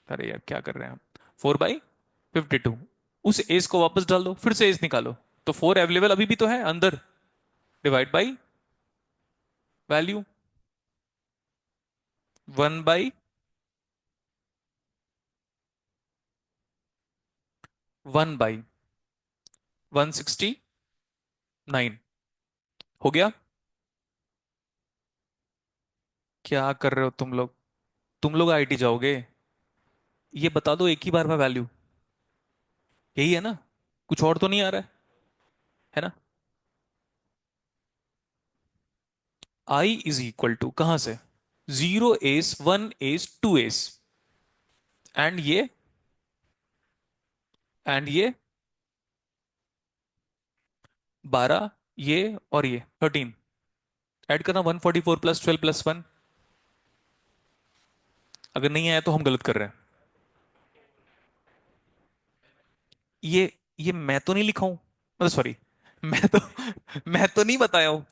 अरे यार क्या कर रहे हैं आप? 4/52, उस एस को वापस डाल दो, फिर से एस निकालो। तो 4 अवेलेबल अभी भी तो है अंदर। डिवाइड बाई वैल्यू, 1/169 हो गया। क्या कर रहे हो तुम लोग? तुम लोग आईटी जाओगे? ये बता दो एक ही बार में वैल्यू। यही है ना? कुछ और तो नहीं आ रहा है ना? आई इज इक्वल टू कहां से? 0 एस, 1 एस, 2 एस। एंड ये, एंड ये 12, ये और ये 13। ऐड करना 144 +12 +1। अगर नहीं आया तो हम गलत कर रहे हैं। ये मैं तो नहीं लिखा हूं, मतलब सॉरी, मैं तो मैं तो नहीं बताया हूं।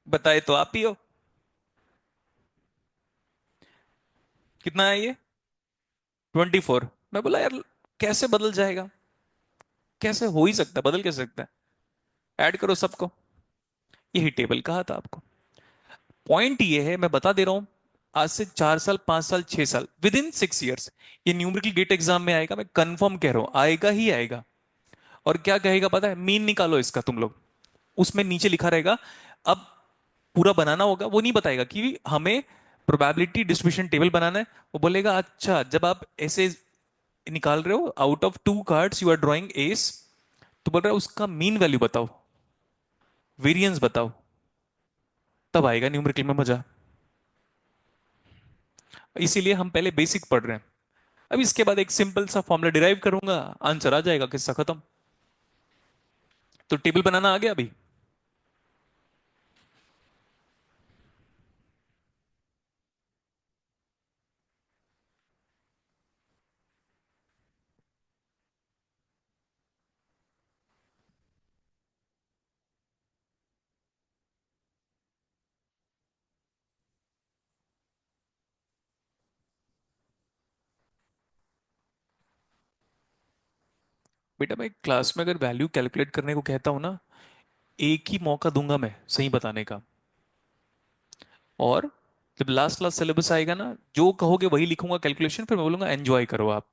बताए तो आप ही हो। कितना है ये? 24। मैं बोला यार, कैसे बदल जाएगा? कैसे हो ही सकता है, बदल कैसे सकता है? ऐड करो सबको। यही टेबल कहा था आपको। पॉइंट ये है, मैं बता दे रहा हूं, आज से 4 साल, 5 साल, 6 साल, विद इन 6 ईयर्स ये न्यूमेरिकल गेट एग्जाम में आएगा। मैं कंफर्म कह रहा हूं, आएगा ही आएगा। और क्या कहेगा पता है? मीन निकालो इसका तुम लोग। उसमें नीचे लिखा रहेगा। अब पूरा बनाना होगा, वो नहीं बताएगा कि हमें प्रोबेबिलिटी डिस्ट्रीब्यूशन टेबल बनाना है। वो बोलेगा अच्छा, जब आप ऐसे निकाल रहे हो, out of 2 cards you are drawing as, तो बोल रहा है उसका मीन वैल्यू बताओ, वेरिएंस बताओ। तब आएगा न्यूमेरिकल में मजा। इसीलिए हम पहले बेसिक पढ़ रहे हैं। अब इसके बाद एक सिंपल सा फॉर्मूला डिराइव करूंगा, आंसर आ जाएगा, किस्सा खत्म। तो टेबल बनाना आ गया अभी। बेटा मैं क्लास में अगर वैल्यू कैलकुलेट करने को कहता हूँ ना, एक ही मौका दूंगा मैं सही बताने का। और जब लास्ट लास्ट सिलेबस आएगा ना, जो कहोगे वही लिखूंगा कैलकुलेशन, फिर मैं बोलूंगा एंजॉय करो आप।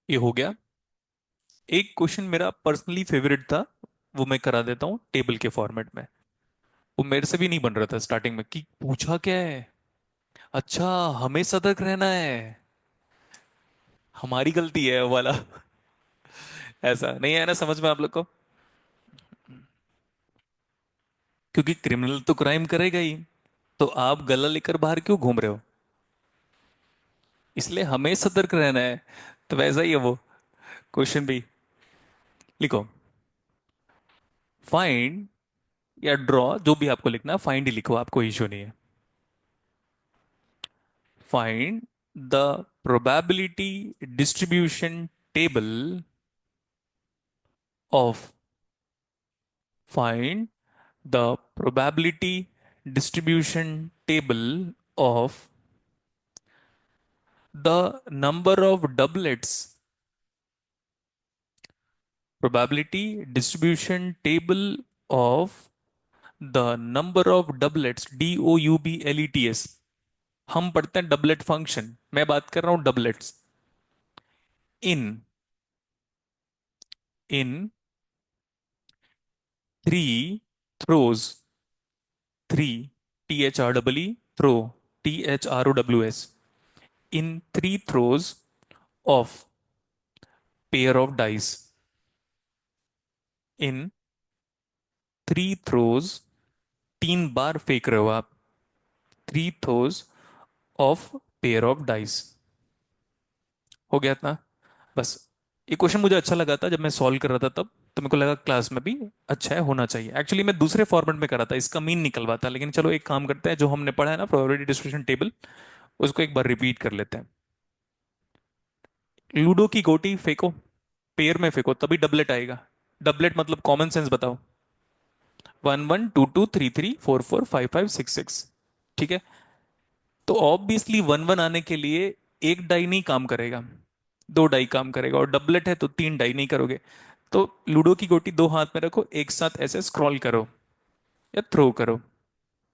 ये हो गया। एक क्वेश्चन मेरा पर्सनली फेवरेट था, वो मैं करा देता हूँ टेबल के फॉर्मेट में। वो मेरे से भी नहीं बन रहा था स्टार्टिंग में कि पूछा क्या है। अच्छा, हमें सतर्क रहना है, हमारी गलती है वो वाला। ऐसा नहीं है ना समझ में आप लोग को? क्योंकि क्रिमिनल तो क्राइम करेगा ही, तो आप गला लेकर बाहर क्यों घूम रहे हो? इसलिए हमें सतर्क रहना है। तो वैसा ही है वो क्वेश्चन भी। लिखो, फाइंड या ड्रॉ, जो भी आपको लिखना है फाइंड ही लिखो, आपको इश्यू नहीं है। Find the probability distribution table of, find the probability distribution table of the number of doublets, probability distribution table of the number of doublets, doublets। हम पढ़ते हैं डबलेट फंक्शन, मैं बात कर रहा हूं doublets. In in three throws, three, THREE, throw, THROWS, in three throws of pair of dice, in three throws, तीन बार फेंक रहे हो आप, three throws of pair of dice. हो गया इतना? बस। ये क्वेश्चन मुझे अच्छा लगा था जब मैं सॉल्व कर रहा था तब, तो मेरे को लगा क्लास में भी अच्छा है, होना चाहिए। एक्चुअली मैं दूसरे फॉर्मेट में करा था, इसका मीन निकलवाता, लेकिन चलो एक काम करते हैं, जो हमने पढ़ा है ना प्रोबेबिलिटी डिस्ट्रीब्यूशन टेबल, उसको एक बार रिपीट कर लेते हैं। लूडो की गोटी फेंको, पेयर में फेंको तभी डबलेट आएगा। डबलेट मतलब कॉमन सेंस बताओ। 11 22 33 44 55 66, ठीक है? तो ऑब्वियसली 1 1 आने के लिए एक डाई नहीं काम करेगा, दो डाई काम करेगा, और डबलेट है तो तीन डाई नहीं करोगे। तो लूडो की गोटी दो हाथ में रखो, एक साथ ऐसे स्क्रॉल करो या थ्रो करो,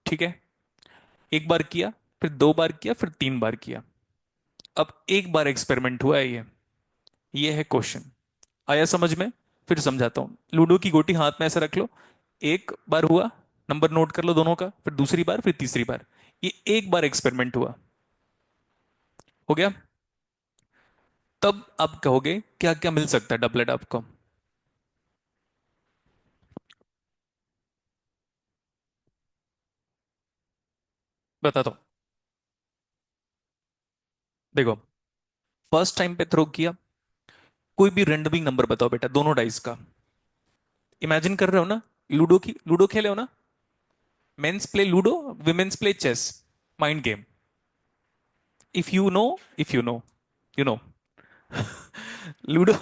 ठीक है? एक बार किया, फिर दो बार किया, फिर तीन बार किया। अब एक बार एक्सपेरिमेंट हुआ है ये है क्वेश्चन। आया समझ में? फिर समझाता हूं। लूडो की गोटी हाथ में ऐसे रख लो, एक बार हुआ, नंबर नोट कर लो दोनों का, फिर दूसरी बार, फिर तीसरी बार। ये एक बार एक्सपेरिमेंट हुआ, हो गया। तब आप कहोगे क्या क्या मिल सकता है डबलेट आपको? बताता हूं। देखो, फर्स्ट टाइम पे थ्रो किया, कोई भी रेंडमिंग नंबर बताओ बेटा, दोनों डाइस का। इमेजिन कर रहे हो ना, लूडो की, लूडो खेले हो ना? Mens play ludo, womens play chess, mind game. If you know, if you know ludo,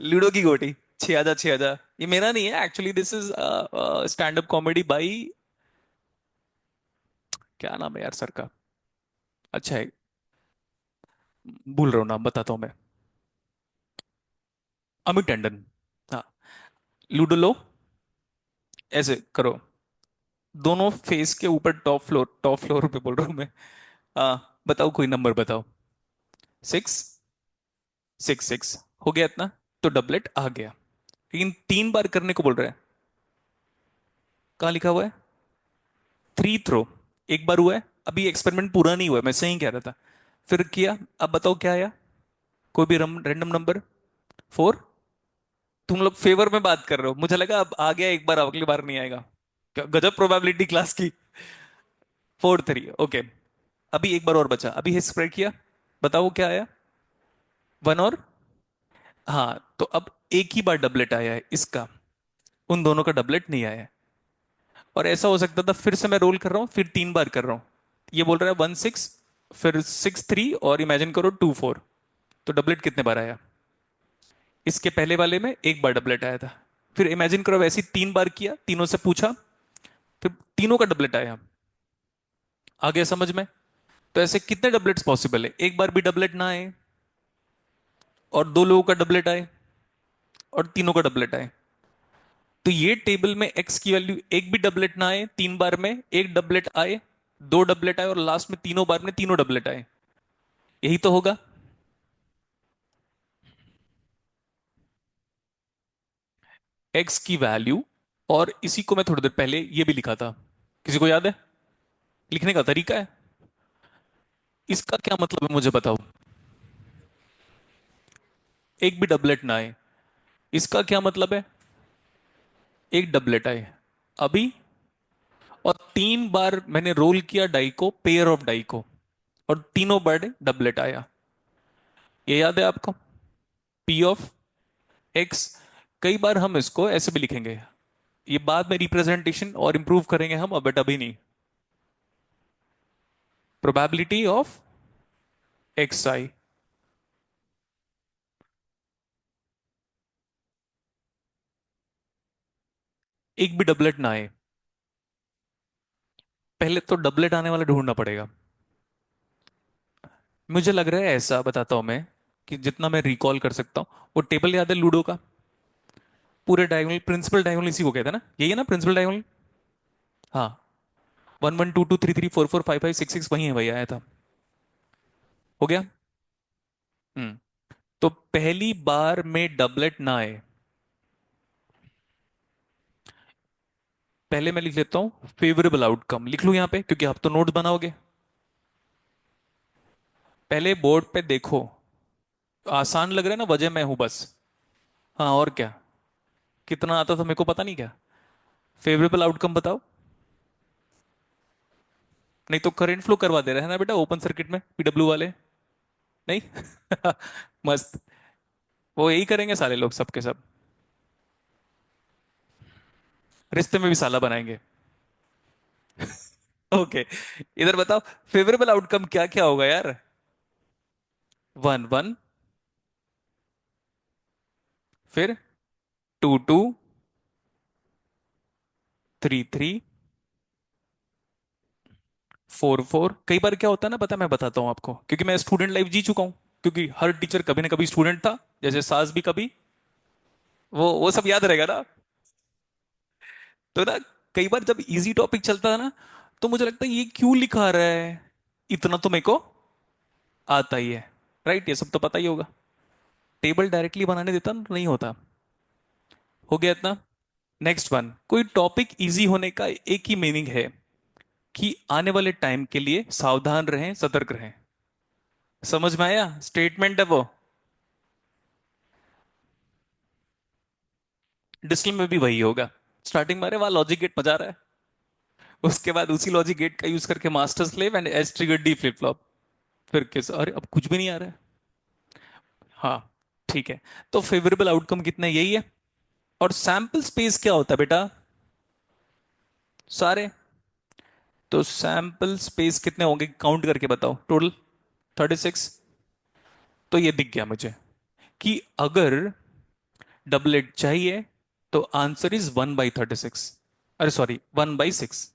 ludo की गोटी, छह आजा छह आजा। ये मेरा नहीं है actually, this is stand up comedy by, क्या नाम है यार सर का, अच्छा है, भूल रहा हूँ नाम, बताता हूँ मैं। अमित टंडन। हाँ। लूडो लो, ऐसे करो, दोनों फेस के ऊपर, टॉप फ्लोर पे बोल रहा हूँ मैं। बताओ कोई नंबर बताओ। 6 6 6 हो गया इतना? तो डबलेट आ गया। लेकिन 3 बार करने को बोल रहा है। कहाँ लिखा हुआ है? 3 थ्रो। एक बार हुआ है, अभी एक्सपेरिमेंट पूरा नहीं हुआ है, मैं सही कह रहा था। फिर किया, अब बताओ क्या आया? कोई भी रैंडम नंबर। 4। तुम लोग फेवर में बात कर रहे हो, मुझे लगा अब आ गया एक बार, अगली बार नहीं आएगा। क्या गजब प्रोबेबिलिटी क्लास की। 4 3, ओके। अभी एक बार और बचा, अभी है स्प्रेड किया, बताओ क्या आया? 1 और। हाँ, तो अब एक ही बार डबलेट आया है इसका, उन दोनों का डबलेट नहीं आया है। और ऐसा हो सकता था, फिर से मैं रोल कर रहा हूं, फिर 3 बार कर रहा हूं। ये बोल रहा है 1 6, फिर 6 3, और इमेजिन करो 2 4। तो डबलेट कितने बार आया? इसके पहले वाले में एक बार डबलेट आया था। फिर इमेजिन करो वैसे ही 3 बार किया, तीनों से पूछा, फिर तीनों का डबलेट आया। आ गया समझ में? तो ऐसे कितने डबलेट्स पॉसिबल है? एक बार भी डबलेट ना आए, और 2 लोगों का डबलेट आए, और तीनों का डबलेट आए। तो ये टेबल में एक्स की वैल्यू एक भी डबलेट ना आए, 3 बार में एक डबलेट आए, 2 डबलेट आए, और लास्ट में तीनों बार में तीनों डबलेट आए। यही तो होगा। एक्स की वैल्यू, और इसी को मैं थोड़ी देर पहले ये भी लिखा था, किसी को याद है? लिखने का तरीका है। इसका क्या मतलब है मुझे बताओ? एक भी डबलेट ना आए, इसका क्या मतलब है? एक डबलेट आए अभी, और 3 बार मैंने रोल किया डाई को, पेयर ऑफ डाई को, और तीनों बार डबलेट आया। ये याद है आपको? P of x. कई बार हम इसको ऐसे भी लिखेंगे, ये बाद में रिप्रेजेंटेशन और इंप्रूव करेंगे हम, अब बट अभी नहीं। प्रोबेबिलिटी ऑफ एक्स आई। एक भी डबलेट ना आए, पहले तो डबलेट आने वाला ढूंढना पड़ेगा। मुझे लग रहा है, ऐसा बताता हूं मैं, कि जितना मैं रिकॉल कर सकता हूं, वो टेबल याद है लूडो का? पूरे डायगोनल, प्रिंसिपल डायगोनल इसी को कहते हैं ना, यही है ना प्रिंसिपल डायगोनल? हाँ। 1 1 2 2 3 3 4 4 5 5 6 6 वही है, वही आया था। हो गया। हम्म। तो पहली बार में डबलेट ना आए, पहले मैं लिख लेता हूं फेवरेबल आउटकम, लिख लूं यहां पे क्योंकि आप तो नोट्स बनाओगे। पहले बोर्ड पे देखो, आसान लग रहा है ना, वजह मैं हूं बस। हाँ, और क्या? कितना आता था मेरे को पता नहीं क्या? फेवरेबल आउटकम बताओ। नहीं तो करंट फ्लो करवा दे रहे हैं ना बेटा, ओपन सर्किट में पीडब्ल्यू वाले। नहीं। मस्त। वो यही करेंगे सारे लोग, सबके सब। रिश्ते में भी साला बनाएंगे। ओके। इधर बताओ, फेवरेबल आउटकम क्या क्या होगा यार? 1 1, फिर 2 2, 3 3, 4 4। कई बार क्या होता है ना, पता है, मैं बताता हूं आपको, क्योंकि मैं स्टूडेंट लाइफ जी चुका हूं। क्योंकि हर टीचर कभी ना कभी स्टूडेंट था, जैसे सास भी कभी। वो सब याद रहेगा ना। तो ना, कई बार जब इजी टॉपिक चलता है ना, तो मुझे लगता है ये क्यों लिखा रहा है, इतना तो मेरे को आता ही है। राइट, ये सब तो पता ही होगा। टेबल डायरेक्टली बनाने देता ना, तो नहीं होता। हो गया इतना। नेक्स्ट वन, कोई टॉपिक इजी होने का एक ही मीनिंग है, कि आने वाले टाइम के लिए सावधान रहें, सतर्क रहें। समझ में आया? स्टेटमेंट है वो। डिस्टिल में भी वही होगा। स्टार्टिंग में, अरे वाह लॉजिक गेट मजा आ रहा है, उसके बाद उसी लॉजिक गेट का यूज करके master slave and S trigger D flip flop. फिर किस, अरे अब कुछ भी नहीं आ रहा है। हाँ, ठीक है। तो फेवरेबल आउटकम कितना है? यही है। और सैंपल स्पेस क्या होता है बेटा? सारे। तो सैंपल स्पेस कितने होंगे, काउंट करके बताओ टोटल। 36। तो ये दिख गया मुझे, कि अगर डबलेट चाहिए, तो आंसर इज 1/36। अरे सॉरी, 1/6।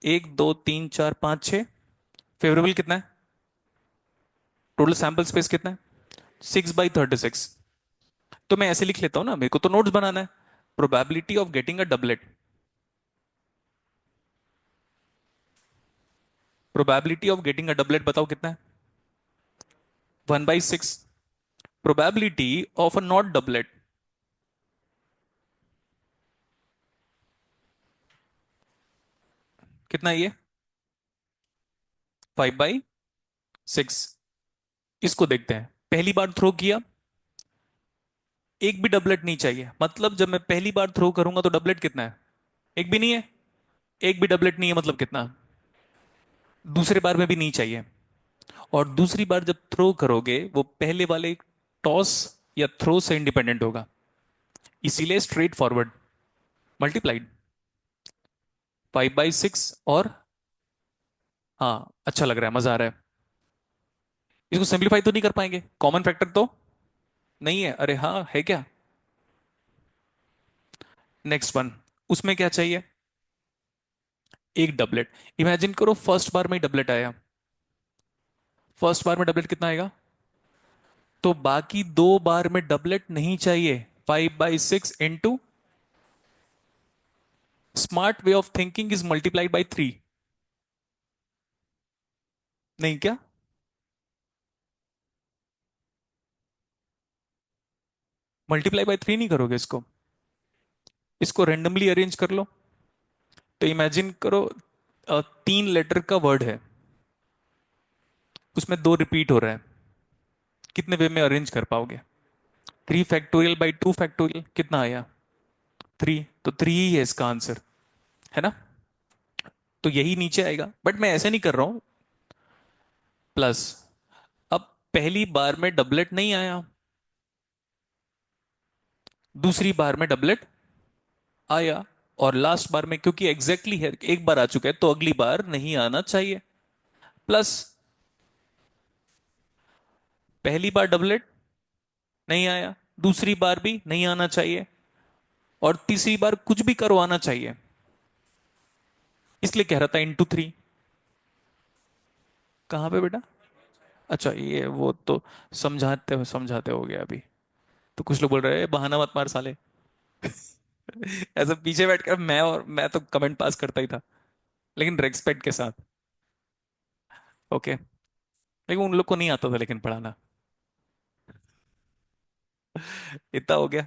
1 2 3 4 5 6। फेवरेबल कितना है? टोटल सैंपल स्पेस कितना है? 6/36। तो मैं ऐसे लिख लेता हूं ना, मेरे को तो नोट्स बनाना है। Probability of getting a doublet. Probability of getting a doublet बताओ कितना है? 1/6। Probability of a not doublet कितना है ये? 5/6। इसको देखते हैं, पहली बार थ्रो किया, एक भी डबलेट नहीं चाहिए, मतलब जब मैं पहली बार थ्रो करूंगा तो डबलेट कितना है? एक भी नहीं है। एक भी डबलेट नहीं है मतलब कितना? दूसरे बार में भी नहीं चाहिए। और दूसरी बार जब थ्रो करोगे वो पहले वाले टॉस या थ्रो से इंडिपेंडेंट होगा, इसीलिए स्ट्रेट फॉरवर्ड मल्टीप्लाइड 5/6। और हाँ, अच्छा लग रहा है, मजा आ रहा है। इसको सिंप्लीफाई तो नहीं कर पाएंगे, कॉमन फैक्टर तो नहीं है? अरे हाँ, है क्या? नेक्स्ट वन, उसमें क्या चाहिए? एक डबलेट। इमेजिन करो फर्स्ट बार में ही डबलेट आया। फर्स्ट बार में डबलेट कितना आएगा? तो बाकी दो बार में डबलेट नहीं चाहिए। 5/6 smart way of thinking is multiplied by 3। नहीं क्या? मल्टीप्लाई बाय 3 नहीं करोगे इसको? इसको रेंडमली अरेंज कर लो। तो इमेजिन करो 3 लेटर का वर्ड है, उसमें दो रिपीट हो रहा है, कितने वे में अरेंज कर पाओगे? 3 फैक्टोरियल बाई 2 फैक्टोरियल कितना आया? 3। तो 3 ही है इसका आंसर, है ना? तो यही नीचे आएगा, बट मैं ऐसे नहीं कर रहा हूं। प्लस, अब पहली बार में डबलेट नहीं आया, दूसरी बार में डबलेट आया, और लास्ट बार में क्योंकि एग्जैक्टली है, एक बार आ चुका है तो अगली बार नहीं आना चाहिए। प्लस, पहली बार डबलेट नहीं आया, दूसरी बार भी नहीं आना चाहिए, और तीसरी बार कुछ भी करवाना चाहिए, इसलिए कह रहा था ×3। कहां पे बेटा? अच्छा, ये वो तो समझाते हो गया अभी। तो कुछ लोग बोल रहे हैं बहाना मत मार साले। ऐसा पीछे बैठकर मैं तो कमेंट पास करता ही था, लेकिन रेस्पेक्ट के साथ। ओके, लेकिन उन लोग को नहीं आता था लेकिन पढ़ाना। इतना हो गया।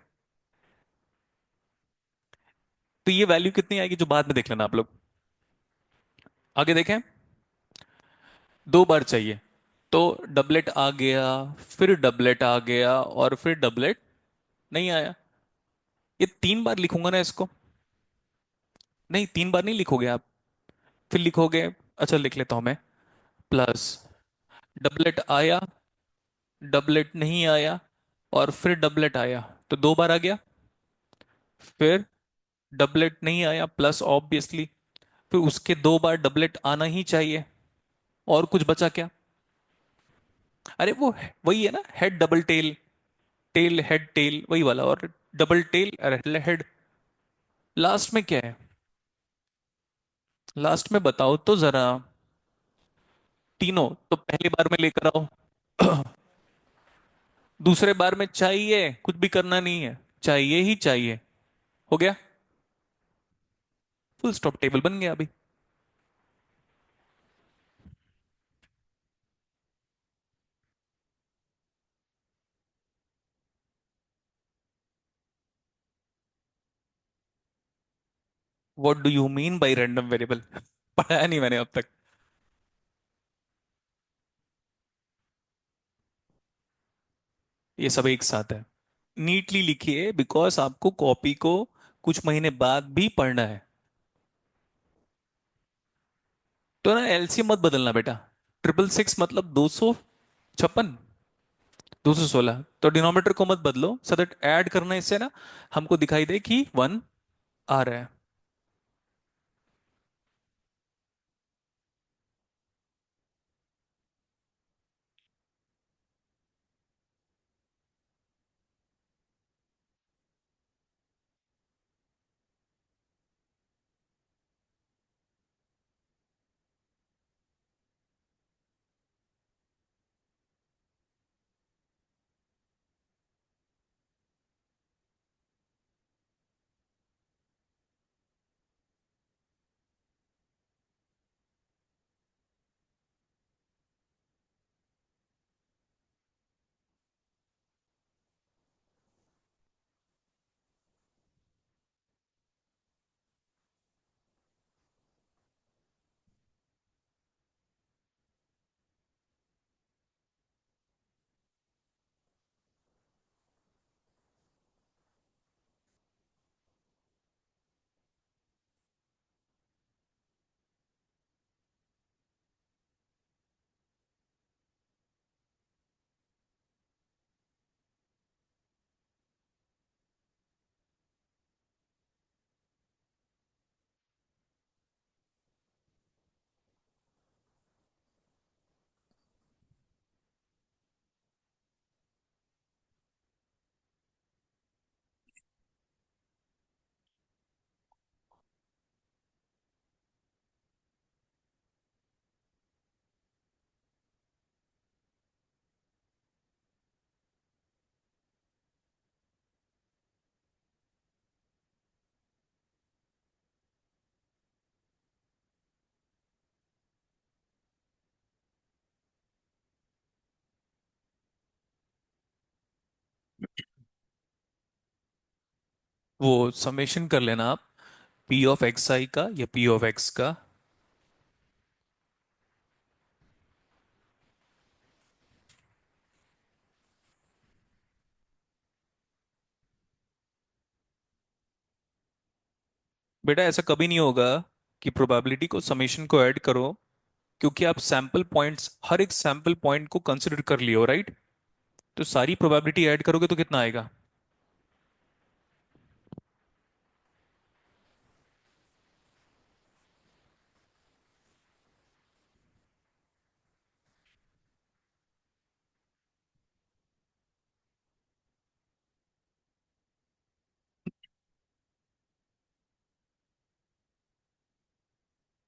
तो ये वैल्यू कितनी आएगी जो बाद में देख लेना आप लोग। आगे देखें, दो बार चाहिए, तो डबलेट आ गया, फिर डबलेट आ गया, और फिर डबलेट नहीं आया। ये 3 बार लिखूंगा ना इसको? नहीं, 3 बार नहीं लिखोगे आप, फिर लिखोगे। अच्छा, लिख लेता हूं मैं। प्लस, डबलेट आया, डबलेट नहीं आया, और फिर डबलेट आया, तो 2 बार आ गया। फिर डबलेट नहीं आया, प्लस ऑब्वियसली फिर उसके 2 बार डबलेट आना ही चाहिए। और कुछ बचा क्या? अरे वो वही है ना, head double tail, tail head tail, वही वाला। और डबल टेल, अरे हेड। लास्ट में क्या है? लास्ट में बताओ तो जरा। तीनों तो पहली बार में लेकर आओ। दूसरे बार में चाहिए, कुछ भी करना नहीं है, चाहिए ही चाहिए। हो गया, फुल स्टॉप, टेबल बन गया अभी। What do you mean by random variable? पढ़ाया नहीं मैंने अब तक। ये सब एक साथ है। नीटली लिखिए, बिकॉज आपको कॉपी को कुछ महीने बाद भी पढ़ना है। तो ना एलसीएम मत बदलना बेटा। 666 मतलब 256, 216, तो डिनोमिनेटर को मत बदलो, सो दैट ऐड करना इससे ना हमको दिखाई दे कि 1 आ रहा है। वो समेशन कर लेना आप, पी ऑफ एक्स आई का या पी ऑफ एक्स का। बेटा ऐसा कभी नहीं होगा कि प्रोबेबिलिटी को समेशन को ऐड करो, क्योंकि आप सैंपल पॉइंट्स, हर एक सैंपल पॉइंट को कंसिडर कर लियो, राइट? तो सारी प्रोबेबिलिटी ऐड करोगे तो कितना आएगा?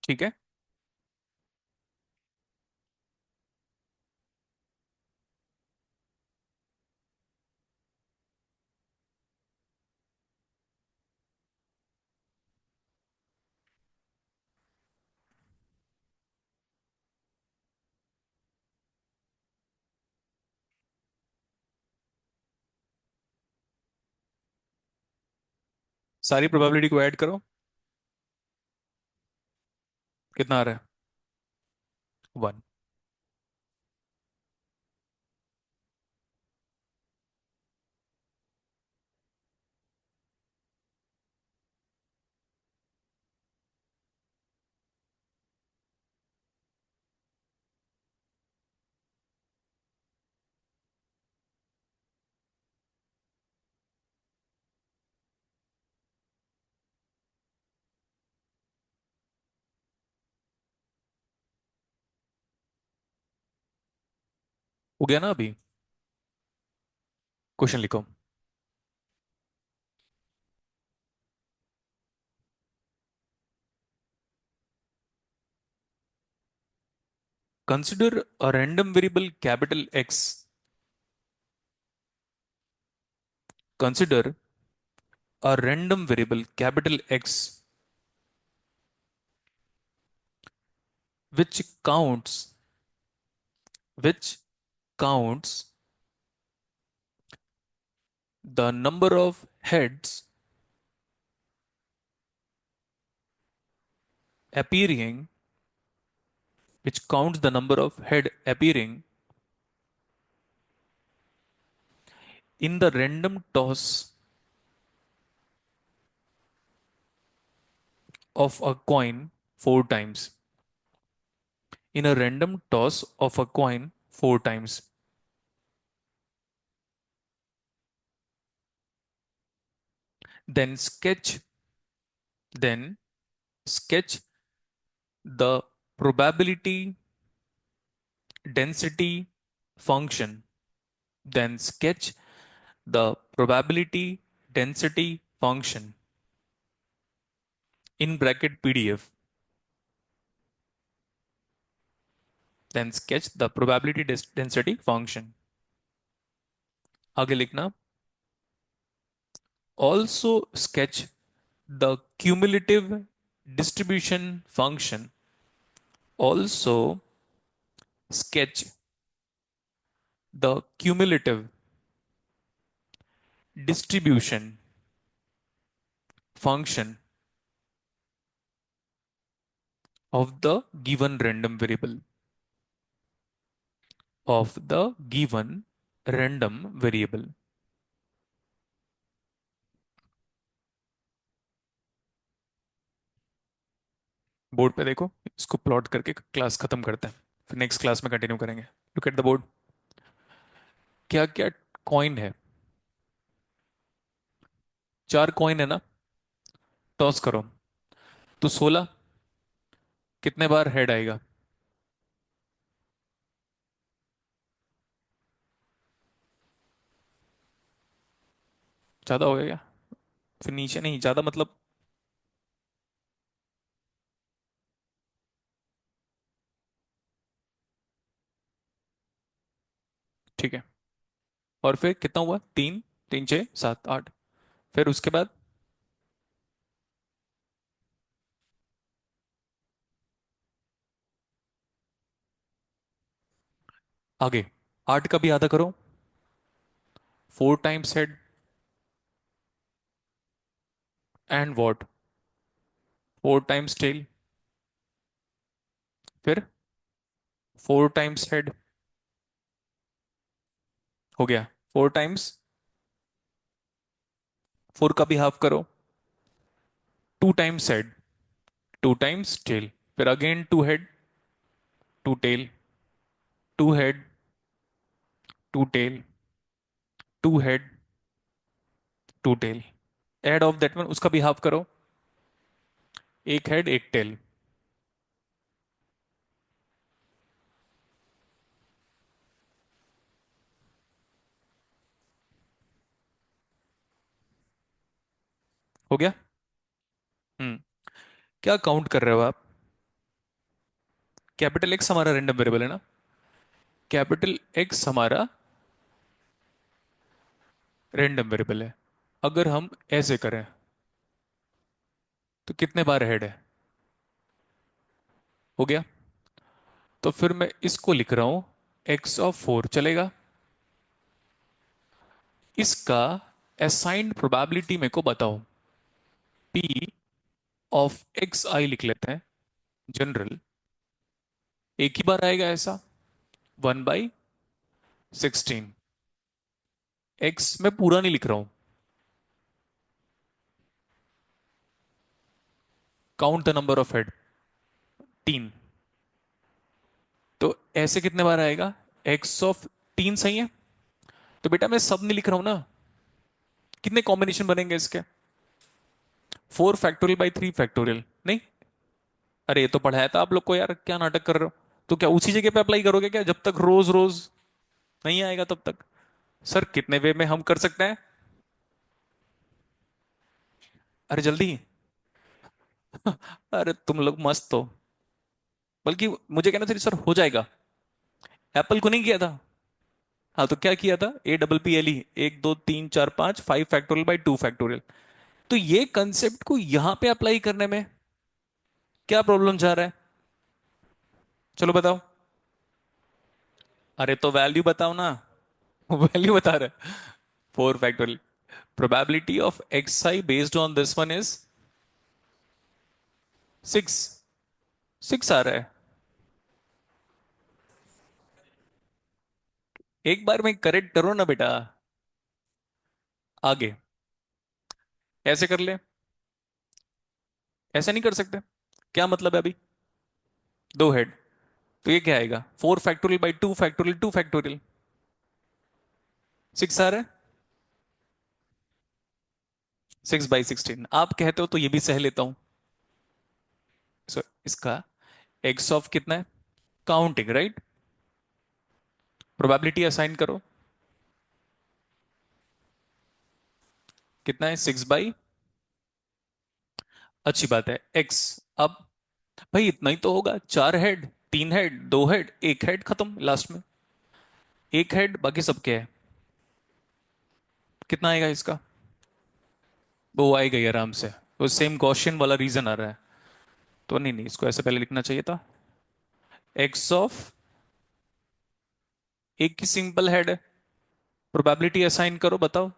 ठीक है। सारी प्रोबेबिलिटी को ऐड करो, कितना आ रहा है? वन। हो गया ना अभी? क्वेश्चन लिखो। Consider a random variable capital x, consider a random variable capital x which which counts the number of heads appearing, which counts the number of head appearing in the random toss of a coin four times. In a random toss of a coin four times. Then sketch, then sketch the probability density function. Then sketch the probability density function in bracket PDF. Then sketch the probability density function. आगे लिखना, also sketch the cumulative distribution function. Also sketch the cumulative distribution function of the given random variable, of the given random variable. Board पे देखो, इसको plot करके class खत्म करते हैं, फिर नेक्स्ट क्लास में कंटिन्यू करेंगे। Look at the board. क्या क्या कॉइन है? चार कॉइन है ना? टॉस करो, तो 16 कितने बार हेड आएगा? ज्यादा हो गया क्या? फिर नीचे नहीं ज्यादा मतलब? ठीक है। और फिर कितना हुआ? तीन, तीन छः सात आठ। फिर उसके बाद आगे, आठ का भी आधा करो, four times head. And what? 4 times tail, फिर 4 टाइम्स हेड, हो गया। 4 टाइम्स, 4 का भी हाफ करो। 2 टाइम्स हेड, 2 टाइम्स टेल, फिर again 2 head, 2 tail, 2 head, 2 tail, 2 head, 2 tail, add of that one, उसका भी हाफ करो। 1 हेड 1 टेल। हो गया। हम्म। क्या काउंट कर रहे हो आप? कैपिटल एक्स हमारा रैंडम वेरिएबल है ना? कैपिटल एक्स हमारा रैंडम वेरिएबल है। अगर हम ऐसे करें तो कितने बार हेड है? हो गया। तो फिर मैं इसको लिख रहा हूं, x(4) चलेगा? इसका असाइंड प्रोबेबिलिटी मेरे को बताओ। p(xi) लिख लेते हैं, जनरल। एक ही बार आएगा ऐसा, 1/16। एक्स मैं पूरा नहीं लिख रहा हूं, count the number of head, 3। तो ऐसे कितने बार आएगा? x(3) सही है। तो बेटा मैं सब नहीं लिख रहा हूं ना, कितने कॉम्बिनेशन बनेंगे इसके? 4 फैक्टोरियल/3 फैक्टोरियल नहीं? अरे ये तो पढ़ाया था आप लोग को यार, क्या नाटक कर रहे हो? तो क्या उसी जगह पे अप्लाई करोगे क्या, जब तक रोज रोज नहीं आएगा तब तक? सर कितने वे में हम कर सकते हैं? अरे जल्दी। अरे तुम लोग मस्त हो। बल्कि मुझे कहना चाहिए सर हो जाएगा। एप्पल को नहीं किया था? हाँ तो क्या किया था? APPLE, 1 2 3 4 5, 5 फैक्टोरियल/2 factorial. तो ये कंसेप्ट को यहां पे अप्लाई करने में क्या प्रॉब्लम जा रहा है? चलो बताओ। अरे तो वैल्यू बताओ ना। वैल्यू बता रहे। 4 factorial, probability of xi based on this one is 6। 6 आ रहा है। एक बार में करेक्ट करो ना बेटा। आगे ऐसे कर ले, ऐसे नहीं कर सकते? क्या मतलब है अभी? 2 हेड, तो ये क्या आएगा? 4 फैक्टोरियल/2 फैक्टोरियल, 6 आ रहा है। 6/16 आप कहते हो तो ये भी सह लेता हूं। सो इसका एक्स ऑफ कितना है? Counting right. प्रोबेबिलिटी असाइन करो, कितना है? 6/, अच्छी बात है, एक्स। अब भाई इतना ही तो होगा, 4 हेड, 3 हेड, 2 हेड, 1 हेड, खत्म लास्ट में। 1 हेड बाकी सब क्या है? कितना आएगा इसका? वो आएगा ही आराम से। वो सेम गॉसियन वाला रीजन आ रहा है। तो नहीं नहीं, इसको ऐसे पहले लिखना चाहिए था। एक्स ऑफ, एक ही सिंपल हेड है, प्रोबेबिलिटी असाइन करो, बताओ।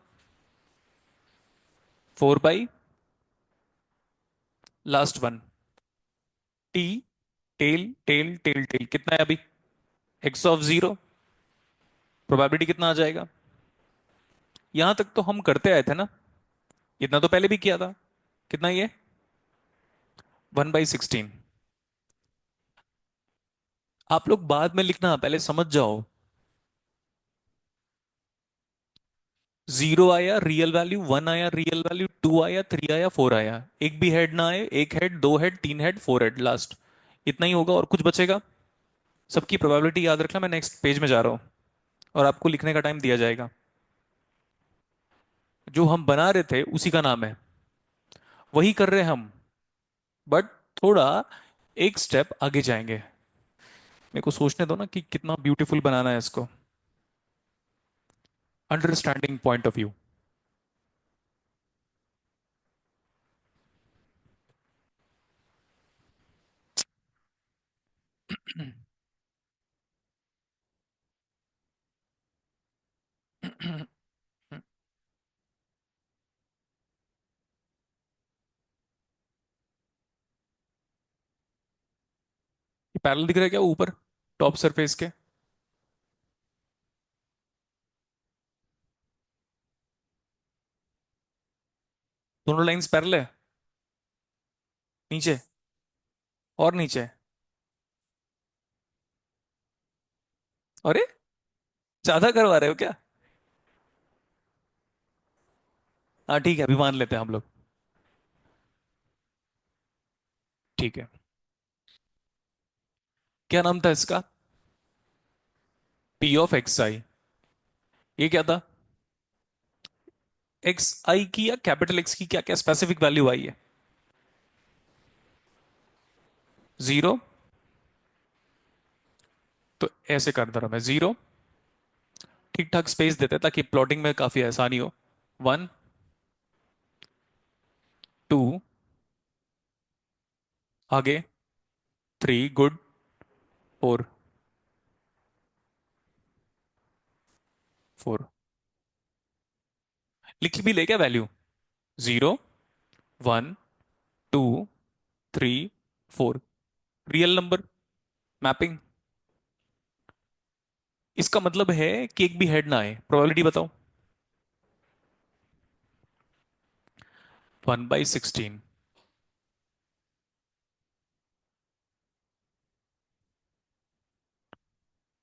4 by last one, T, tail tail tail tail, कितना है अभी? x(0), प्रोबेबिलिटी कितना आ जाएगा? यहां तक तो हम करते आए थे ना, इतना तो पहले भी किया था। कितना ये? 1/16। आप लोग बाद में लिखना, पहले समझ जाओ। 0 आया रियल वैल्यू, 1 आया रियल वैल्यू, 2 आया, 3 आया, 4 आया। एक भी हेड ना आए, 1 head, 2 head, 3 head, 4 head last. इतना ही होगा और कुछ बचेगा? सबकी प्रोबेबिलिटी याद रखना, मैं नेक्स्ट पेज में जा रहा हूं और आपको लिखने का टाइम दिया जाएगा। जो हम बना रहे थे उसी का नाम है, वही कर रहे हैं हम, बट थोड़ा एक स्टेप आगे जाएंगे। मेरे को सोचने दो ना कि कितना ब्यूटीफुल बनाना है इसको, understanding point of view. Parallel दिख रहा है क्या ऊपर, टॉप सरफेस के? दोनों लाइंस पैरेलल है? नीचे? और नीचे? अरे, ज्यादा करवा रहे हो क्या? हाँ ठीक है, अभी मान लेते हैं हम लोग। ठीक है। क्या नाम था इसका? पी ऑफ एक्स आई। ये क्या था? एक्स आई की या कैपिटल एक्स की क्या क्या स्पेसिफिक वैल्यू आई है? जीरो। तो ऐसे कर दे रहा मैं, जीरो। ठीक ठाक स्पेस देते हैं ताकि प्लॉटिंग में काफी आसानी हो। वन, टू, आगे, थ्री, गुड, फोर, फोर। लिख भी ले क्या value? Zero, one, two, three, four. Real number, mapping. इसका मतलब है कि एक भी हेड ना आए, प्रोबेबिलिटी बताओ। 1/16।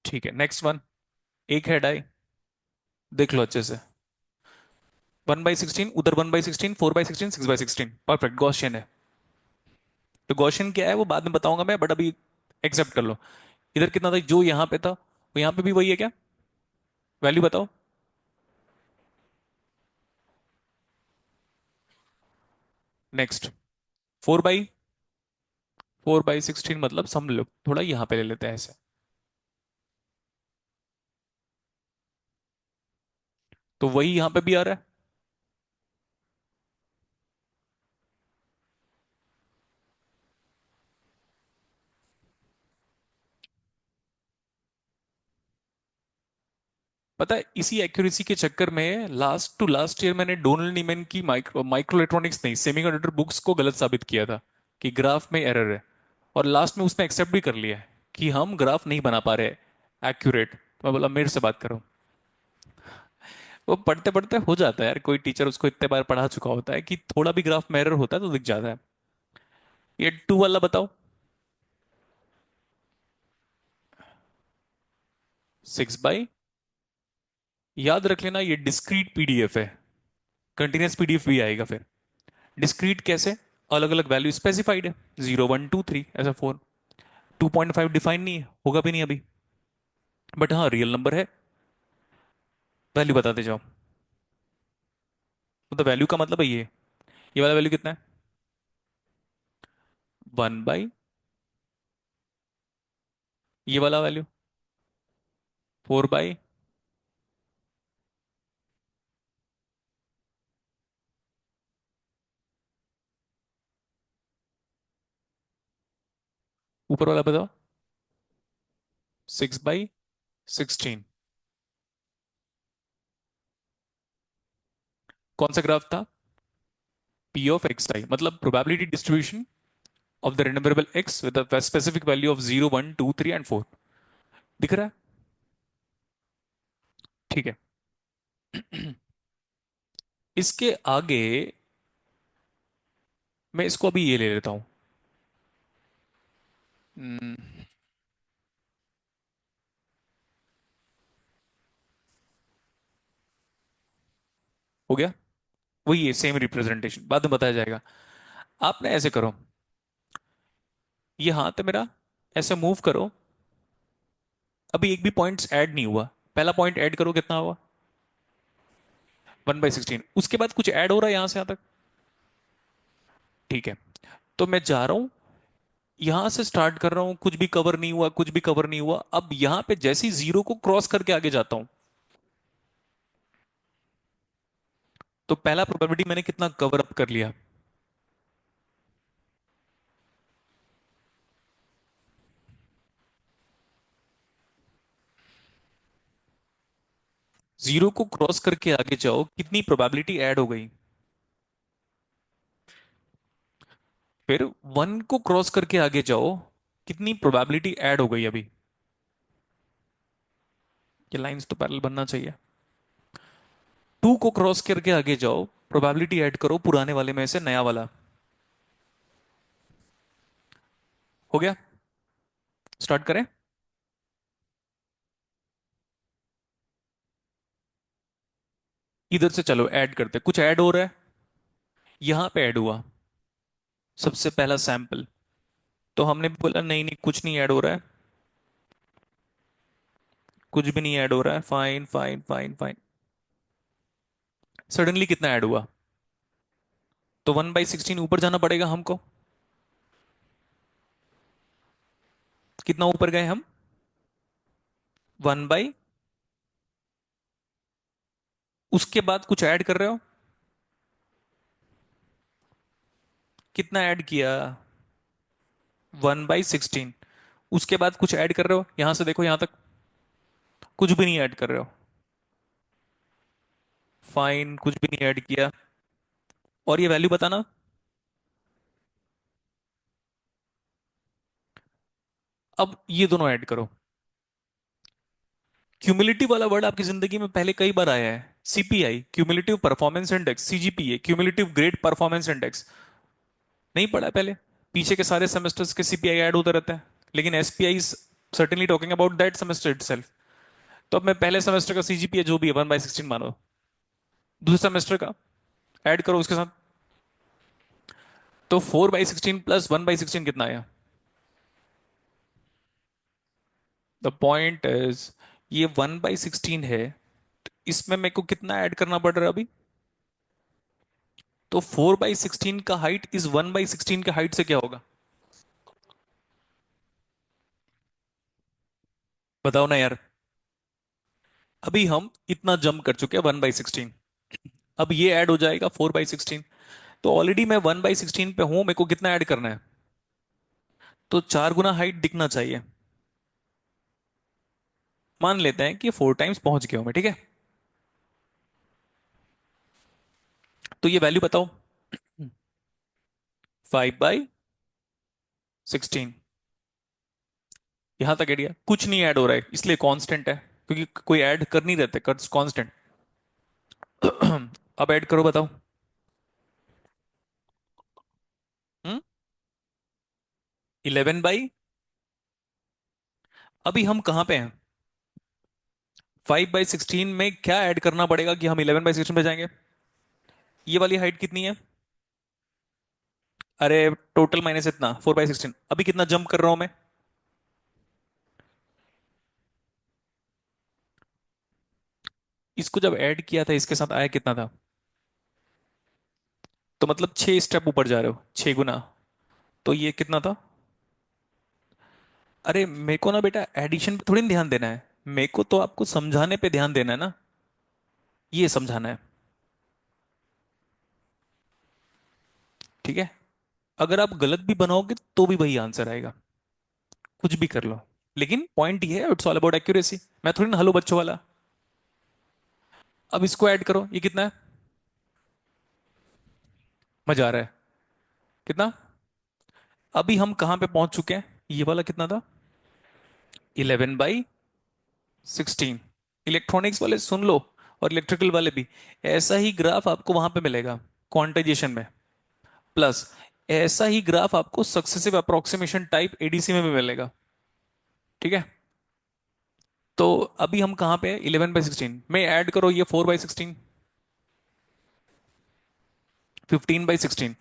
ठीक है, नेक्स्ट वन। एक हेड आए, देख लो अच्छे से। 1/16, उधर 1/16, 4/16, 6/16, परफेक्ट गॉसियन है। तो गॉसियन क्या है वो बाद में बताऊंगा मैं, बट अभी एक्सेप्ट कर लो। इधर कितना था जो यहाँ पे था, वो यहाँ पे भी वही है क्या? वैल्यू बताओ। नेक्स्ट, 4/16 मतलब सम लोग थोड़ा यहाँ पे ले लेते हैं ऐसे। तो वही यहाँ पे भी आ रहा है। पता है इसी एक्यूरेसी के चक्कर में लास्ट टू लास्ट ईयर मैंने डोनाल्ड नीमैन की माइक्रो इलेक्ट्रॉनिक्स नहीं, सेमीकंडक्टर बुक्स को गलत साबित किया था कि ग्राफ में एरर है। और लास्ट में उसने एक्सेप्ट भी कर लिया है कि हम ग्राफ नहीं बना पा रहे एक्यूरेट। मैं बोला मेरे से बात करो। वो पढ़ते पढ़ते हो जाता है यार, कोई टीचर उसको इतने बार पढ़ा चुका होता है कि थोड़ा भी ग्राफ में एरर होता है तो दिख जाता है। ये टू वाला बताओ। 6/, याद रख लेना ये डिस्क्रीट पीडीएफ है, कंटिन्यूस पीडीएफ भी आएगा फिर। डिस्क्रीट कैसे? अलग अलग वैल्यू स्पेसिफाइड है, 0 1 2 3 ऐसा फोर। 2.5 डिफाइन नहीं है, होगा भी नहीं अभी, बट हाँ रियल नंबर है। वैल्यू बताते जाओ। तो वैल्यू का मतलब है ये वाला वैल्यू कितना है? 1/, ये वाला वैल्यू 4/, ऊपर वाला बताओ। 6/16। कौन सा ग्राफ था? पी ऑफ एक्स आई मतलब probability distribution of the random variable x with the specific value of 0 1 2 3 and 4। दिख रहा है? ठीक है। इसके आगे मैं इसको अभी ये ले लेता हूं। हम्म, हो गया। वही है, सेम रिप्रेजेंटेशन बाद में बताया जाएगा। आपने ऐसे करो, ये हाथ है मेरा, ऐसे मूव करो। अभी एक भी पॉइंट्स ऐड नहीं हुआ, पहला पॉइंट ऐड करो, कितना हुआ? 1/16। उसके बाद कुछ ऐड हो रहा है यहां से यहां तक? ठीक है। तो मैं जा रहा हूं, यहां से स्टार्ट कर रहा हूं, कुछ भी कवर नहीं हुआ, कुछ भी कवर नहीं हुआ। अब यहां पे जैसे ही जीरो को क्रॉस करके आगे जाता हूं, तो पहला प्रोबेबिलिटी मैंने कितना कवर अप कर लिया? जीरो को क्रॉस करके आगे जाओ, कितनी प्रोबेबिलिटी ऐड हो गई? फिर वन को क्रॉस करके आगे जाओ, कितनी प्रोबेबिलिटी ऐड हो गई अभी? ये लाइंस तो पैरेलल बनना चाहिए। 2 को क्रॉस करके आगे जाओ, प्रोबेबिलिटी ऐड करो पुराने वाले में से नया वाला। हो गया? स्टार्ट करें? इधर से चलो ऐड करते, कुछ ऐड हो रहा है? यहां पे ऐड हुआ सबसे पहला सैंपल। तो हमने भी बोला नहीं नहीं कुछ नहीं ऐड हो रहा है, कुछ भी नहीं ऐड हो रहा है, fine fine fine fine. Suddenly कितना ऐड हुआ? तो 1/16 ऊपर जाना पड़ेगा हमको। कितना ऊपर गए हम? 1 बाई, उसके बाद कुछ ऐड कर रहे हो? कितना ऐड किया? 1/16। उसके बाद कुछ ऐड कर रहे हो? यहां से देखो यहां तक कुछ भी नहीं ऐड कर रहे हो। फाइन, कुछ भी नहीं ऐड किया। और ये वैल्यू बताना। अब ये दोनों ऐड करो। क्यूमुलेटिव वाला वर्ड आपकी जिंदगी में पहले कई बार आया है। CPI, cumulative performance index, CGPA, cumulative grade performance index. नहीं पढ़ा है पहले? पीछे के सारे सेमेस्टर्स के सीपीआई ऐड होता रहता है, लेकिन SPI certainly talking about that semester itself. तो अब मैं पहले सेमेस्टर का सीजीपीए जो भी है 1/16 मानो, दूसरे सेमेस्टर का ऐड करो उसके साथ। तो 4/16 प्लस 1/16 कितना आया? द पॉइंट इज, ये 1/16 है, इसमें मेरे को कितना ऐड करना पड़ रहा है अभी? तो 4/16 का हाइट इस 1/16 के हाइट से क्या होगा? बताओ ना यार। अभी हम इतना जंप कर चुके हैं 1/16, अब ये ऐड हो जाएगा 4/16। तो ऑलरेडी मैं 1/16 पे हूं, मेरे को कितना ऐड करना है? तो 4 गुना हाइट दिखना चाहिए। मान लेते हैं कि 4 टाइम्स पहुंच गया हूं मैं, ठीक है? तो ये वैल्यू बताओ। 5/16। यहां तक आइडिया कुछ नहीं ऐड हो रहा है, इसलिए कांस्टेंट है, क्योंकि कोई ऐड कर नहीं रहते, कांस्टेंट। अब ऐड करो, बताओ। हम्म 11 बाई, अभी हम कहां पे हैं? 5/16 में क्या ऐड करना पड़ेगा कि हम 11/16 पे जाएंगे? ये वाली हाइट कितनी है? अरे टोटल माइनस इतना 4/16, अभी कितना जंप कर रहा हूं मैं? इसको जब ऐड किया था इसके साथ आया कितना था? तो मतलब 6 स्टेप ऊपर जा रहे हो, 6 गुना। तो ये कितना था? अरे मेरे को ना बेटा एडिशन पे थोड़ी ना ध्यान देना है, मेरे को तो आपको समझाने पे ध्यान देना है ना। ये समझाना है, ठीक है? अगर आप गलत भी बनाओगे तो भी वही आंसर आएगा, कुछ भी कर लो। लेकिन पॉइंट ये है, इट्स ऑल अबाउट एक्यूरेसी। मैं थोड़ी ना हलो बच्चों वाला। अब इसको ऐड करो, ये कितना है? मजा आ रहा है? कितना? अभी हम कहां पे पहुंच चुके हैं? ये वाला कितना था? 11/16। इलेक्ट्रॉनिक्स वाले सुन लो, और इलेक्ट्रिकल वाले भी। ऐसा ही ग्राफ आपको वहां पे मिलेगा क्वांटाइजेशन में। प्लस ऐसा ही ग्राफ आपको सक्सेसिव अप्रोक्सीमेशन टाइप एडीसी में भी मिलेगा, ठीक है? तो अभी हम कहां पे हैं? 11/16 में ऐड करो ये 4/16, 15/16।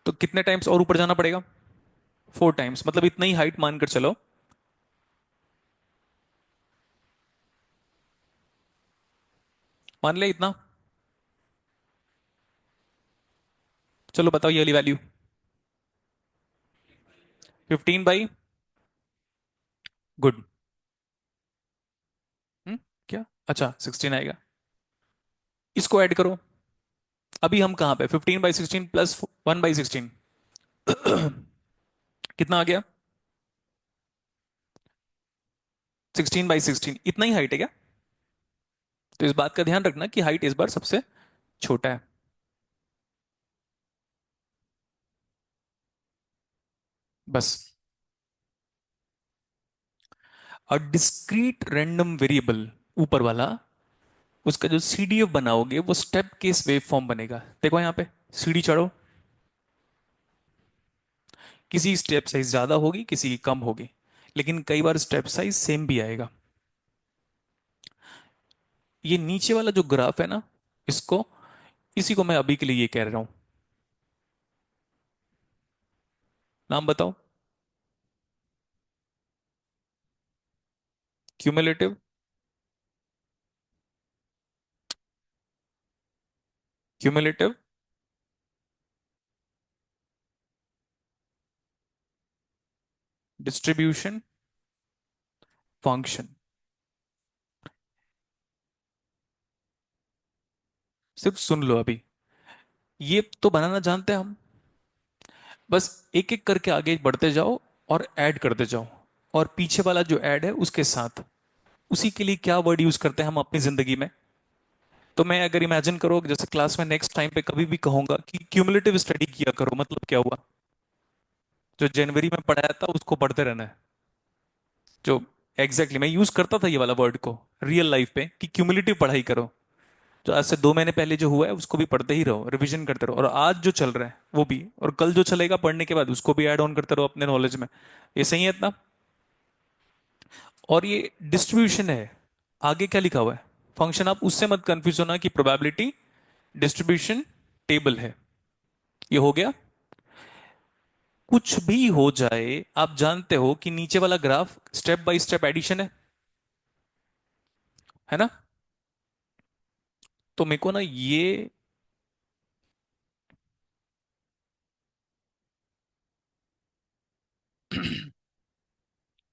तो कितने टाइम्स और ऊपर जाना पड़ेगा? 4 टाइम्स, मतलब इतना ही हाइट मानकर चलो। मान लिया इतना। चलो बताओ ये वाली वैल्यू। 15 by, good. क्या? अच्छा 16 आएगा। इसको ऐड करो। अभी हम कहां पे? 15/16 प्लस 1/16, कितना आ गया? 16/16। इतना ही हाइट है क्या? तो इस बात का ध्यान रखना कि हाइट इस बार सबसे छोटा है। बस। और डिस्क्रीट रैंडम वेरिएबल ऊपर वाला, उसका जो सीडीएफ बनाओगे वो स्टेप केस वेव फॉर्म बनेगा। देखो यहाँ पे सीडी चढ़ो, किसी स्टेप साइज ज्यादा होगी, किसी की कम होगी, लेकिन कई बार स्टेप साइज सेम भी आएगा। ये नीचे वाला जो ग्राफ है ना, इसको, इसी को मैं अभी के लिए ये कह रहा हूं। नाम बताओ। Cumulative, cumulative distribution function. सिर्फ सुन लो अभी, ये तो बनाना जानते हैं हम, बस एक एक करके आगे बढ़ते जाओ और ऐड करते जाओ, और पीछे वाला जो ऐड है उसके साथ, उसी के लिए क्या वर्ड यूज करते हैं हम अपनी जिंदगी में। तो मैं अगर इमेजिन करो कि जैसे क्लास में नेक्स्ट टाइम पे कभी भी कहूंगा कि क्यूमुलेटिव स्टडी किया करो, मतलब क्या हुआ, जो जनवरी में पढ़ाया था उसको पढ़ते रहना है। जो एग्जैक्टली मैं यूज करता था ये वाला वर्ड को रियल लाइफ पे कि क्यूमुलेटिव पढ़ाई करो। जो आज से 2 महीने पहले जो हुआ है उसको भी पढ़ते ही रहो, रिवीजन करते रहो, और आज जो चल रहा है वो भी, और कल जो चलेगा पढ़ने के बाद उसको भी ऐड ऑन करते रहो अपने नॉलेज में। ये सही है इतना। और ये डिस्ट्रीब्यूशन है, आगे क्या लिखा हुआ है फंक्शन, आप उससे मत कंफ्यूज होना कि प्रोबेबिलिटी डिस्ट्रीब्यूशन टेबल है। ये हो गया। कुछ भी हो जाए, आप जानते हो कि नीचे वाला graph step by step addition है ना। तो मेरे को ना ये,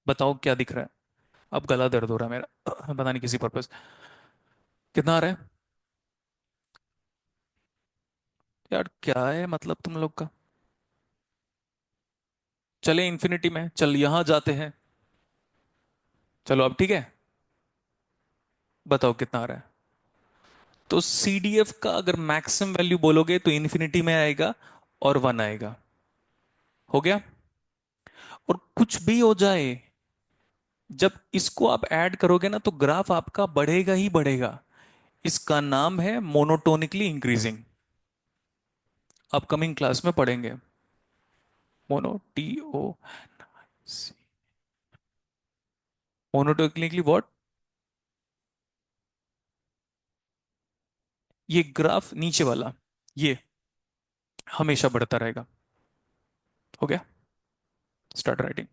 बताओ क्या दिख रहा है। अब गला दर्द हो रहा है मेरा पता नहीं किसी पर्पज। कितना आ रहा है यार, क्या है मतलब तुम लोग का। चले इन्फिनिटी में, चल यहां जाते हैं। चलो अब ठीक है, बताओ कितना आ रहा है। तो सीडीएफ का अगर मैक्सिमम वैल्यू बोलोगे तो इन्फिनिटी में आएगा और 1 आएगा। हो गया। और कुछ भी हो जाए, जब इसको आप ऐड करोगे ना तो ग्राफ आपका बढ़ेगा ही बढ़ेगा। इसका नाम है मोनोटोनिकली इंक्रीजिंग। अपकमिंग क्लास में पढ़ेंगे। Mono T O, monotonically what. ये ग्राफ नीचे वाला, ये हमेशा बढ़ता रहेगा। हो गया, स्टार्ट राइटिंग।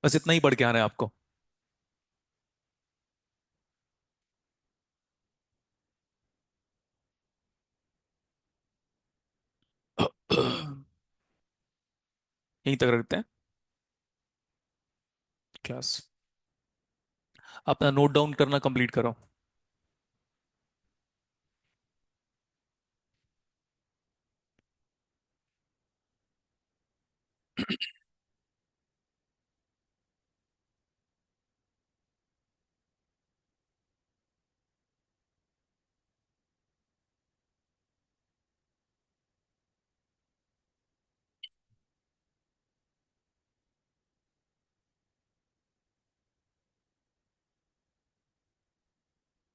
बस इतना ही पढ़ के आना है आपको। यहीं तक रखते हैं क्लास। अपना नोट डाउन करना कंप्लीट करो।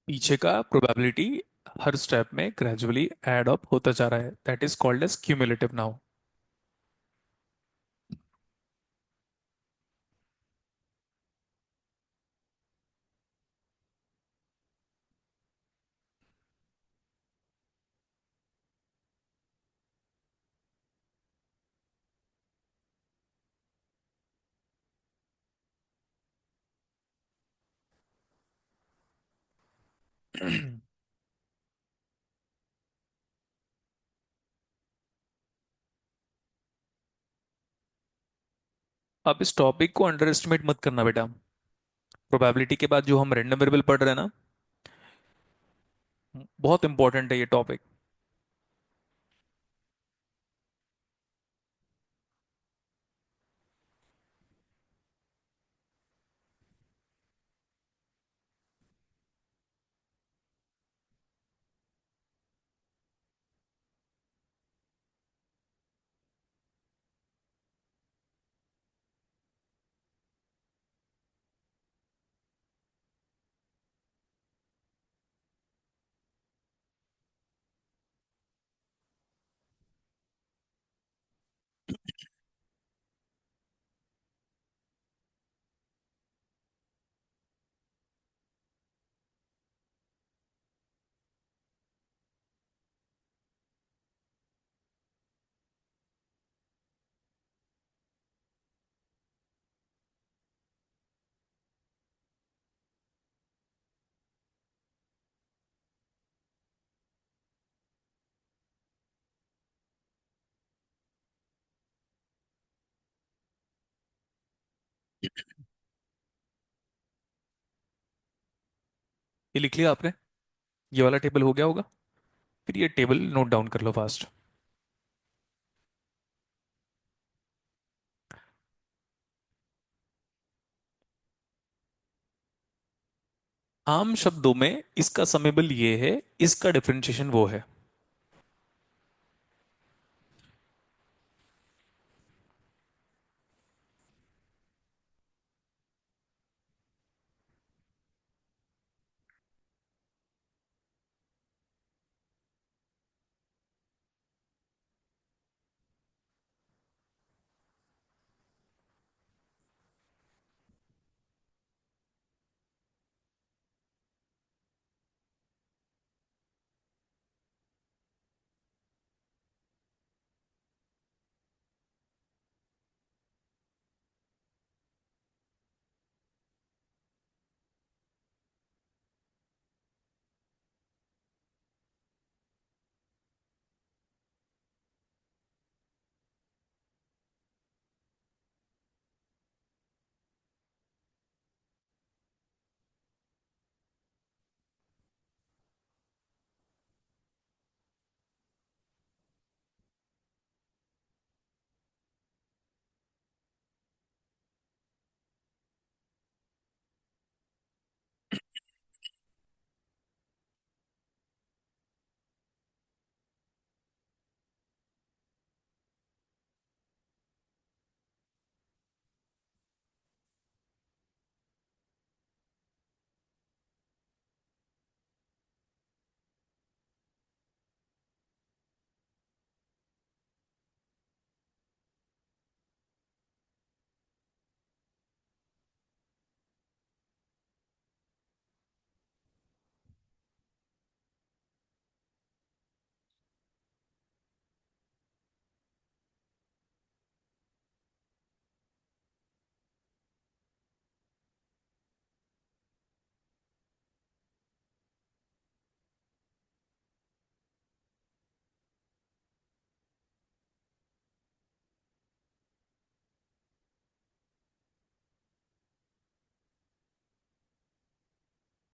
पीछे का प्रोबेबिलिटी हर स्टेप में ग्रेजुअली ऐड अप होता जा रहा है, that is called as cumulative now. अब इस टॉपिक को अंडर एस्टिमेट मत करना बेटा। प्रोबेबिलिटी के बाद जो हम रैंडम वेरिएबल पढ़ रहे हैं ना, बहुत इंपॉर्टेंट है ये टॉपिक। ये लिख लिया आपने? ये वाला टेबल हो गया होगा। फिर ये टेबल नोट डाउन कर लो फास्ट। आम शब्दों में इसका समेबल ये है, इसका डिफरेंशिएशन वो है।